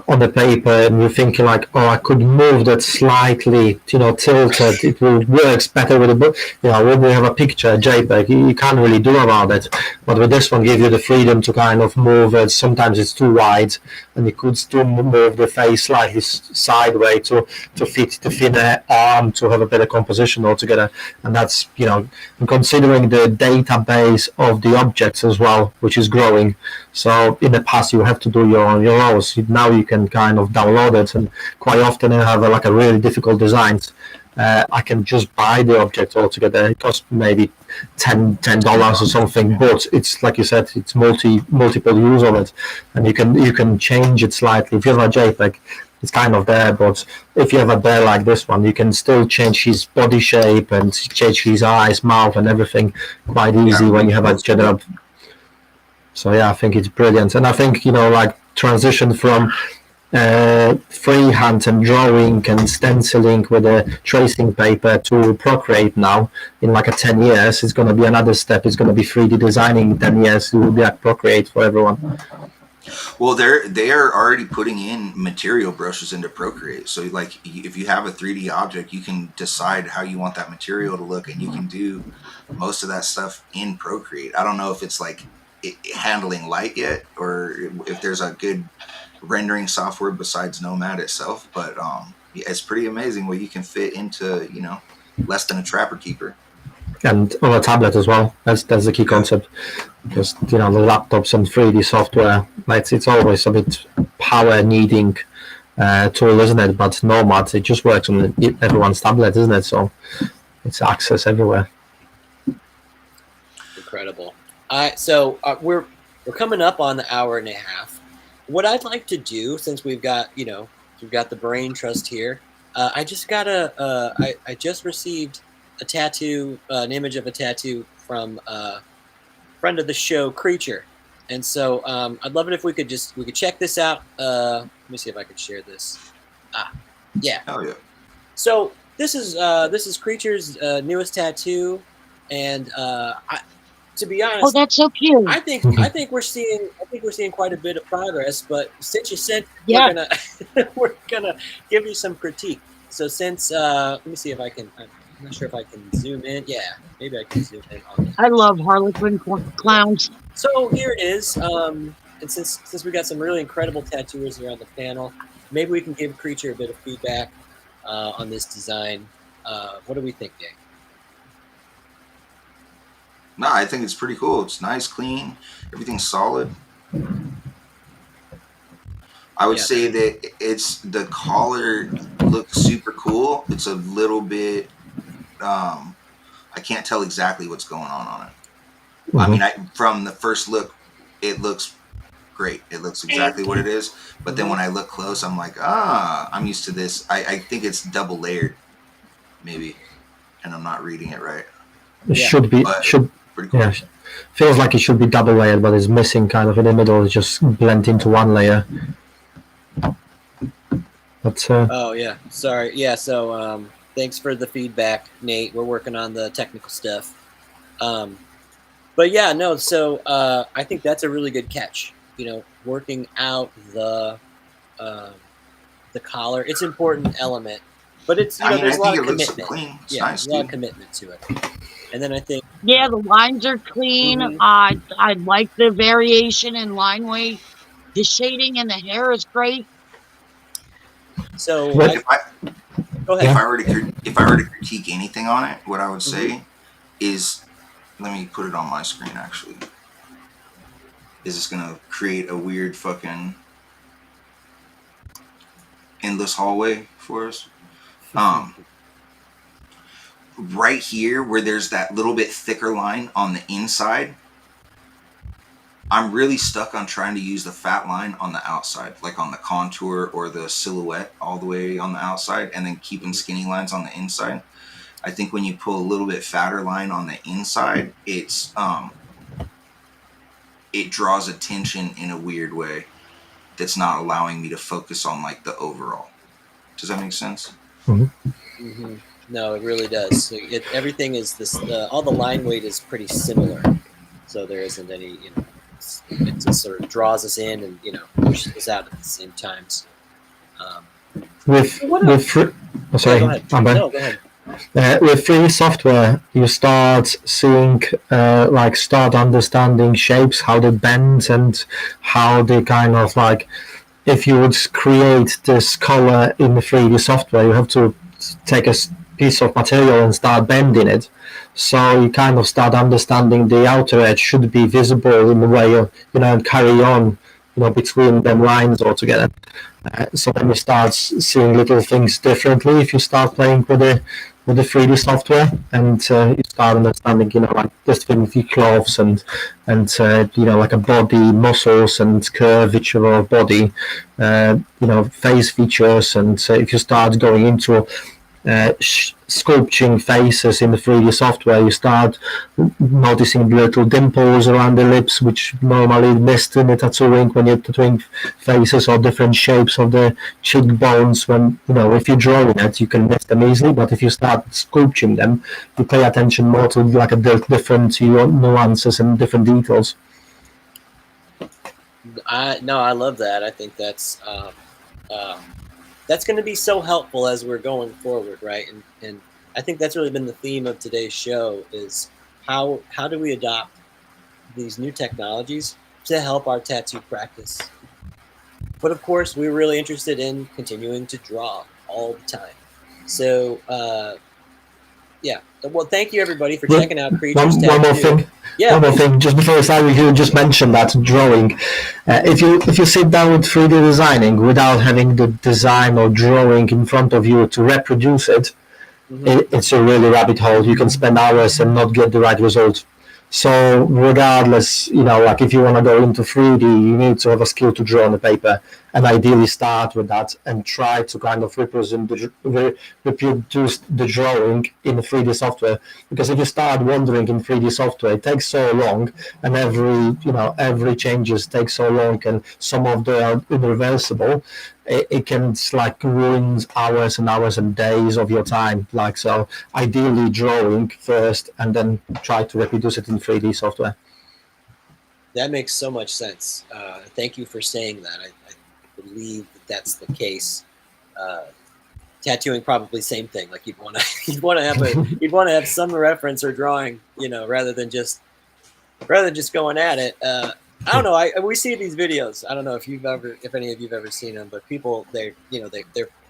on the paper and you're thinking like, oh, I could move that slightly, tilted. It will works better with a book. When we have a picture, a JPEG, you can't really do about it. But with this one, give you the freedom to kind of move it. Sometimes it's too wide, and you could still move the face slightly sideways to fit the thinner arm to have a better composition altogether. And that's, considering the database of the objects as well, which is growing. So in the past, you have to do your own. Now you can kind of download it, and quite often I have a really difficult designs. I can just buy the object altogether. It costs maybe $10 or something, but it's like you said, it's multiple use of it, and you can change it slightly. If you have a JPEG, it's kind of there, but if you have a bear like this one, you can still change his body shape and change his eyes, mouth, and everything quite easy when you have a general. So yeah, I think it's brilliant, and I think transition from freehand and drawing and stenciling with a tracing paper to Procreate now in 10 years is going to be another step. It's going to be 3D designing in 10 years. It will be like Procreate for everyone. Well, they are already putting in material brushes into Procreate. So like if you have a 3D object, you can decide how you want that material to look, and you can do most of that stuff in Procreate. I don't know if it's like handling light yet, or if there's a good rendering software besides Nomad itself, but it's pretty amazing what you can fit into less than a Trapper Keeper. And on a tablet as well. That's the key concept, because the laptops and 3D software, it's always a bit power needing tool, isn't it? But Nomad, it just works on everyone's tablet, isn't it? So it's access everywhere. Incredible. So we're coming up on the hour and a half. What I'd like to do, since we've got the brain trust here, I just received a tattoo, an image of a tattoo from a friend of the show, Creature, and so I'd love it if we could check this out. Let me see if I can share this. Yeah. Oh yeah. So this is Creature's newest tattoo, and to be honest, oh, that's so cute. I think we're seeing quite a bit of progress. But since you sent, we're gonna give you some critique. So since let me see if I can. I'm not sure if I can zoom in. Yeah, maybe I can zoom in on this. I love Harlequin clowns. So here it is. And since we got some really incredible tattooers here on the panel, maybe we can give Creature a bit of feedback on this design. What do we think, Dave? No, I think it's pretty cool. It's nice, clean, everything's solid. I would say that the collar looks super cool. It's a little bit, I can't tell exactly what's going on it. Mm-hmm. I mean, from the first look, it looks great. It looks exactly what it is. But then when I look close, I'm like, I'm used to this. I think it's double layered, maybe, and I'm not reading it right. It should be. Pretty cool. Yeah, feels like it should be double layered, but it's missing kind of in the middle. It's just blend into one layer. But oh yeah, sorry. Yeah, so thanks for the feedback, Nate. We're working on the technical stuff. But yeah, no. So I think that's a really good catch. Working out the collar. It's an important element, but it's I mean, there's I a lot think of it looks commitment. clean. It's Yeah, nice, there's a lot of dude. commitment to it. And then I think the lines are clean. Mhm. I like the variation in line weight. The shading and the hair is great. So Well, go ahead. If I were to critique anything on it, what I would Mhm. say is, let me put it on my screen. Actually, is this gonna create a weird fucking endless hallway for us? Right here, where there's that little bit thicker line on the inside, I'm really stuck on trying to use the fat line on the outside, like on the contour or the silhouette all the way on the outside, and then keeping skinny lines on the inside. I think when you pull a little bit fatter line on the inside, it draws attention in a weird way that's not allowing me to focus on like the overall. Does that make sense? Mm-hmm. No, it really does. So everything is this. All the line weight is pretty similar, so there isn't any. It just sort of draws us in and pushes us out at the same times. Sorry, go ahead. Amber. No, go ahead. With 3D software, you start seeing, start understanding shapes, how they bend, and how they kind of like. If you would create this color in the 3D software, you have to take a piece of material and start bending it. So you kind of start understanding the outer edge should be visible in the way and carry on, between them lines altogether. So then you start seeing little things differently if you start playing with the 3D software, and you start understanding, like different cloths and like a body, muscles and curvature of body, face features, and if you start going into sculpting faces in the 3D software, you start noticing little dimples around the lips, which normally missed in the tattooing when you're tattooing faces, or different shapes of the cheekbones. When if you're drawing it, you can miss them easily, but if you start sculpting them, you pay attention more to like a different nuances and different details. I love that. I think that's going to be so helpful as we're going forward, right? And I think that's really been the theme of today's show is how do we adopt these new technologies to help our tattoo practice. But of course, we're really interested in continuing to draw all the time. So, yeah. Well, thank you everybody for checking out Creatures Tattoo. One more thing. Yeah, one more thing. Just before we start, you just mentioned that drawing. If you sit down with 3D designing without having the design or drawing in front of you to reproduce it, it's a really rabbit hole. You can spend hours and not get the right result. So regardless, like if you want to go into 3D, you need to have a skill to draw on the paper, and ideally start with that and try to kind of reproduce the drawing in the 3D software. Because if you start wandering in 3D software, it takes so long, and every changes take so long, and some of them are irreversible. It can like ruin hours and hours and days of your time. Like, so ideally drawing first and then try to reproduce it in 3D software. That makes so much sense. Thank you for saying that. I believe that's the case. Tattooing probably same thing. Like you'd want to have some reference or drawing, rather than just going at it. I don't know. We see these videos. I don't know if any of you've ever seen them, but people they're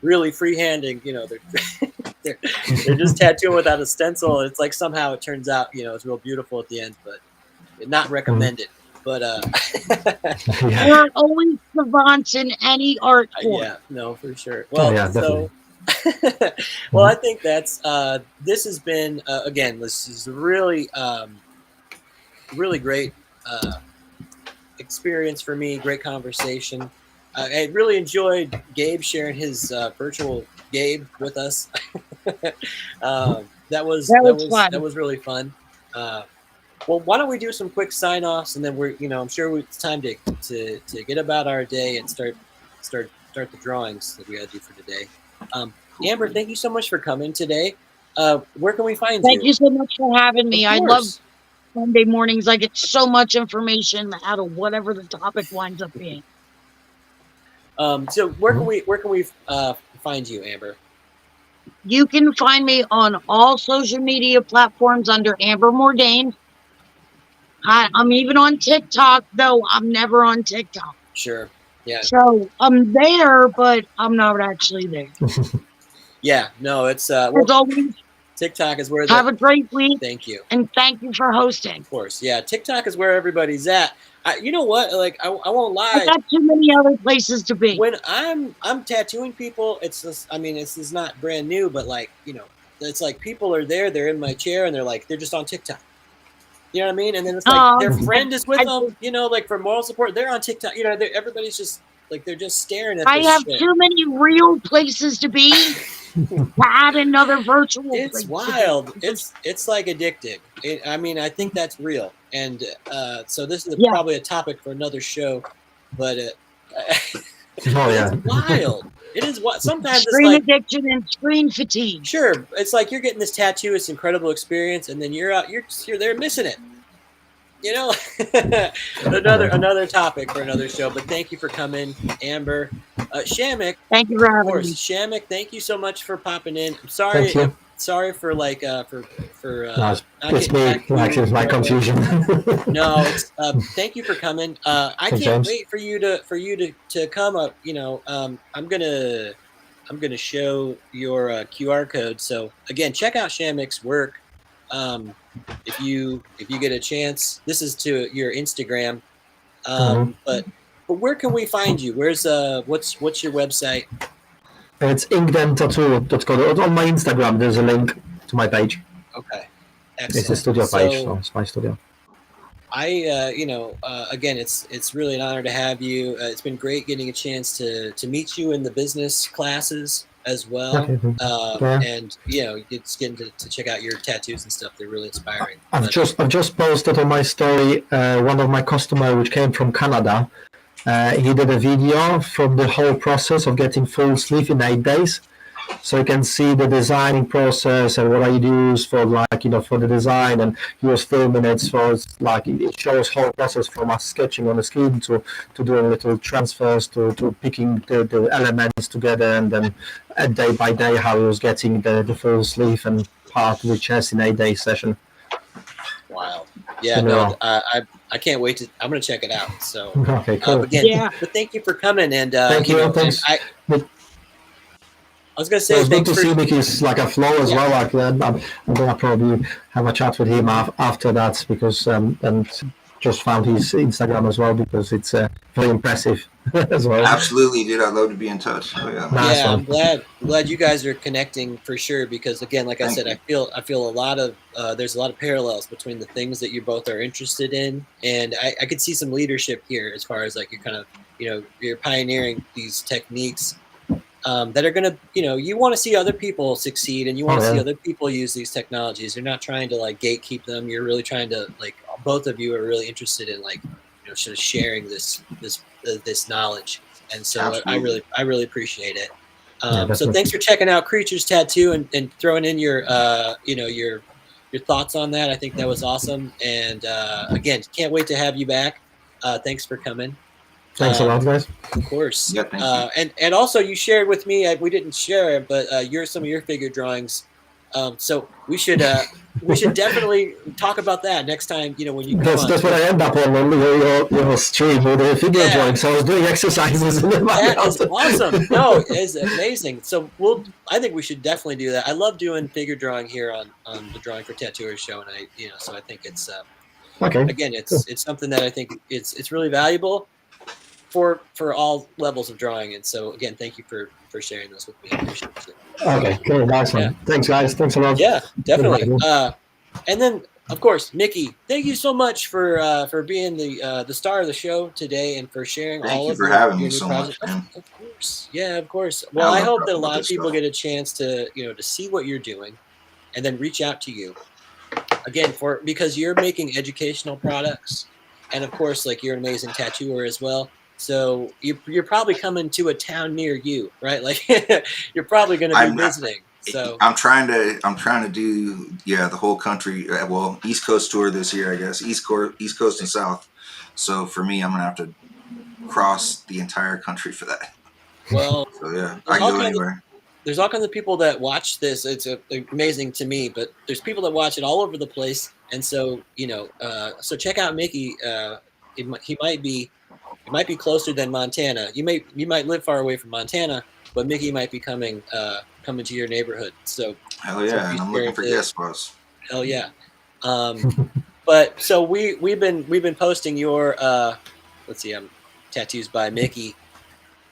really freehanding. They're just tattooing without a stencil. It's like somehow it turns out it's real beautiful at the end, but not recommended. But we're always savants in any art form. Yeah, no, for sure. Well, definitely. Well, I think that's this has been again. This is really really great experience for me. Great conversation. I really enjoyed Gabe sharing his virtual Gabe with us. That was really fun. Well, why don't we do some quick sign-offs, and then I'm sure it's time to get about our day and start the drawings that we got to do for today. Amber, thank you so much for coming today. Where can we find you? Thank you so much for having me. I love Monday mornings. I get so much information out of whatever the topic winds up being. So where can we find you, Amber? You can find me on all social media platforms under Amber Mordain. I'm even on TikTok, though I'm never on TikTok. Sure. Yeah. So I'm there, but I'm not actually there. Yeah. No, it's as always. TikTok is where. Have a great week. Thank you. And thank you for hosting. Of course. Yeah. TikTok is where everybody's at. You know what? Like, I won't lie. I got too many other places to be. When I'm tattooing people, it's just, I mean, this is not brand new, but like, you know, it's like people are there, they're in my chair, and they're just on TikTok. You know what I mean? And then it's like their friend is with them, you know, like for moral support. They're on TikTok. You know, everybody's just like, they're just staring at. I have too many real places to be. Add another virtual. It's wild. It's like addicting. I mean, I think that's real. And so this is probably a topic for another show, but it's wild. It is what sometimes screen it's like addiction and screen fatigue. Sure, it's like you're getting this tattoo, it's an incredible experience, and then you're there missing it. You know, another topic for another show. But thank you for coming, Amber. Shamik. Thank you for having me. Shamik, thank you so much for popping in. I'm sorry. Sorry for like for it's me. Actually, my confusion. No, thank you for coming. I can't wait for you to come up. You know, I'm gonna show your QR code. So again, check out Shamik's work. If you get a chance, this is to your Instagram. But where can we find you? Where's what's your website? It's inkdentattoo.com. On my Instagram, there's a link to my page. Okay, excellent. It's a studio page, so it's my studio. Again, it's really an honor to have you. It's been great getting a chance to meet you in the business classes as well. And you know, it's getting to check out your tattoos and stuff. They're really inspiring. I've just posted on my story one of my customers, which came from Canada. He did a video from the whole process of getting full sleeve in 8 days. So you can see the designing process and what I use for for the design, and he was filming it. So it's like it shows whole process from us sketching on the skin to doing little transfers to picking the elements together, and then day by day how he was getting the full sleeve and part of the chest in 8 day session. Wow. Yeah, no, I can't wait to. I'm going to check it out. So okay, cool. Again, but thank you for coming, and thank you. Thanks. I was going to say, it's good to see Mickey's like a flow as well. Like I'm going to probably have a chat with him after that, because and just found his Instagram as well, because it's very impressive as well. Absolutely, dude. I'd love to be in touch. Oh, yeah. Nice I'm glad you guys are connecting for sure, because again, like I said, I feel a lot of there's a lot of parallels between the things that you both are interested in, and I could see some leadership here as far as like you're kind of you're pioneering these techniques. That are going to, you want to see other people succeed, and you want to see other people use these technologies. You're not trying to like gatekeep them. You're really trying to both of you are really interested in sort of sharing this knowledge. And so I really appreciate it. So thanks for checking out Creatures Tattoo and throwing in your thoughts on that. I think that was awesome. And again, can't wait to have you back. Thanks for coming. Thanks a lot, guys. Of course. Yeah, thank you. And also you shared with me, we didn't share it, but some of your figure drawings. So we should definitely talk about that next time, when you come on. That's what I end up on your stream with the figure drawings. So I was doing exercises. That is awesome. No, it's amazing. So I think we should definitely do that. I love doing figure drawing here on the Drawing for Tattooers show. And so I think it's, again, it's something that I think it's really valuable for all levels of drawing. And so again, thank you for sharing this with me. I appreciate it. Okay, cool, nice one. Thanks, guys. Thanks a lot. Yeah, definitely. And then of course, Mickey, thank you so much for being the star of the show today and for sharing all of your new projects. Of course, yeah, of course. Well, I hope that a lot of people get a chance to to see what you're doing, and then reach out to you again because you're making educational products, and of course, like you're an amazing tattooer as well. So you're probably coming to a town near you, right? Like you're probably going to be visiting. So I'm trying to do the whole country. Well, East Coast tour this year, I guess. East Coast and South. So for me, I'm gonna have to cross the entire country for that. well, So yeah, I there's can all go kinds of anywhere. there's all kinds of people that watch this. It's amazing to me, but there's people that watch it all over the place. And so, so check out Mickey. He might be closer than Montana. You might live far away from Montana, but Mickey might be coming to your neighborhood. So Hell so yeah, be and I'm sure looking for to guest spots. hell yeah. But so we've been posting your let's see, tattoos by Mickey.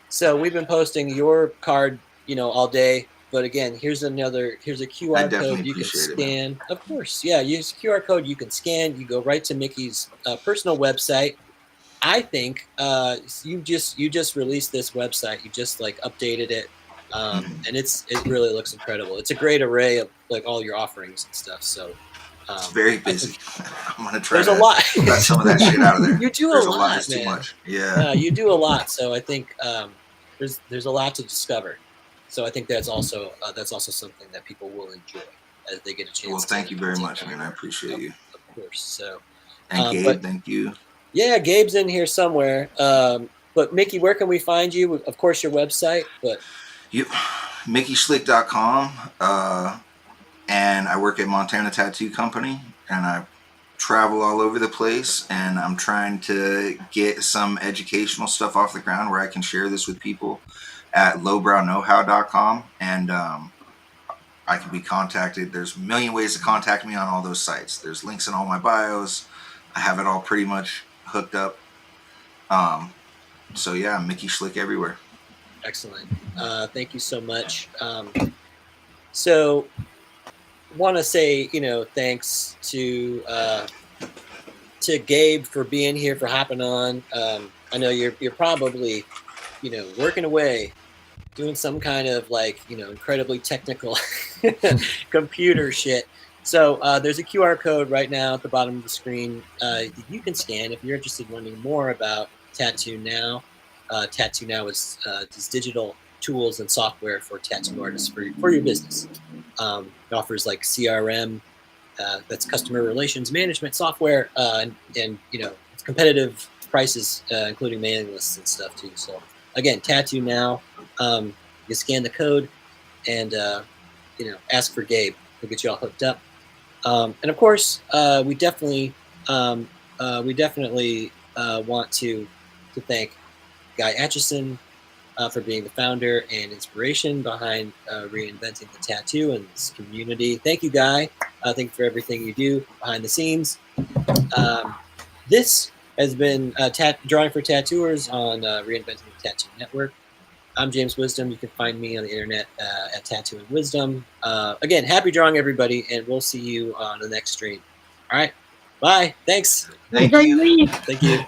So we've been posting your card, all day. But again, here's a I QR code definitely you can appreciate it, man. scan. Of course, yeah, use a QR code you can scan. You go right to Mickey's personal website. I think you just released this website. You just like updated it, and it really looks incredible. It's a great array of like all your offerings and stuff. So It's very I think busy. I'm gonna try there's a to lot. cut some of that shit out of there. You do a There's a lot. lot, It's too man. much. Yeah. You do a lot. So I think there's a lot to discover. So I think that's also something that people will enjoy as they get a chance. Well, thank you very much, back. man. I appreciate you. Of course. So And Gabe, thank you. yeah, Gabe's in here somewhere. But Mickey, where can we find you? Of course, your website, but MickeySchlick.com. And I work at Montana Tattoo Company, and I travel all over the place, and I'm trying to get some educational stuff off the ground where I can share this with people at lowbrownowhow.com. And I can be contacted. There's a million ways to contact me on all those sites. There's links in all my bios. I have it all pretty much hooked up. So yeah, Mickey Schlick everywhere. Excellent. Thank you so much. So want to say, thanks to Gabe for being here, for hopping on. I know you're probably, working away, doing some kind of like, incredibly technical computer shit. So there's a QR code right now at the bottom of the screen that you can scan if you're interested in learning more about Tattoo Now. Tattoo Now is digital tools and software for tattoo artists for your business. It offers like CRM, that's customer relations management software, and it's competitive prices, including mailing lists and stuff too. So again, Tattoo Now. You scan the code and ask for Gabe. He'll get you all hooked up. And of course, we definitely want to thank Guy Atchison for being the founder and inspiration behind Reinventing the Tattoo and this community. Thank you, Guy. Thank you for everything you do behind the scenes. This has been Drawing for Tattooers on Reinventing the Tattoo Network. I'm James Wisdom. You can find me on the internet at Tattoo and Wisdom. Again, happy drawing, everybody, and we'll see you on the next stream. All right. Bye. Thanks. Thank you. Thank you.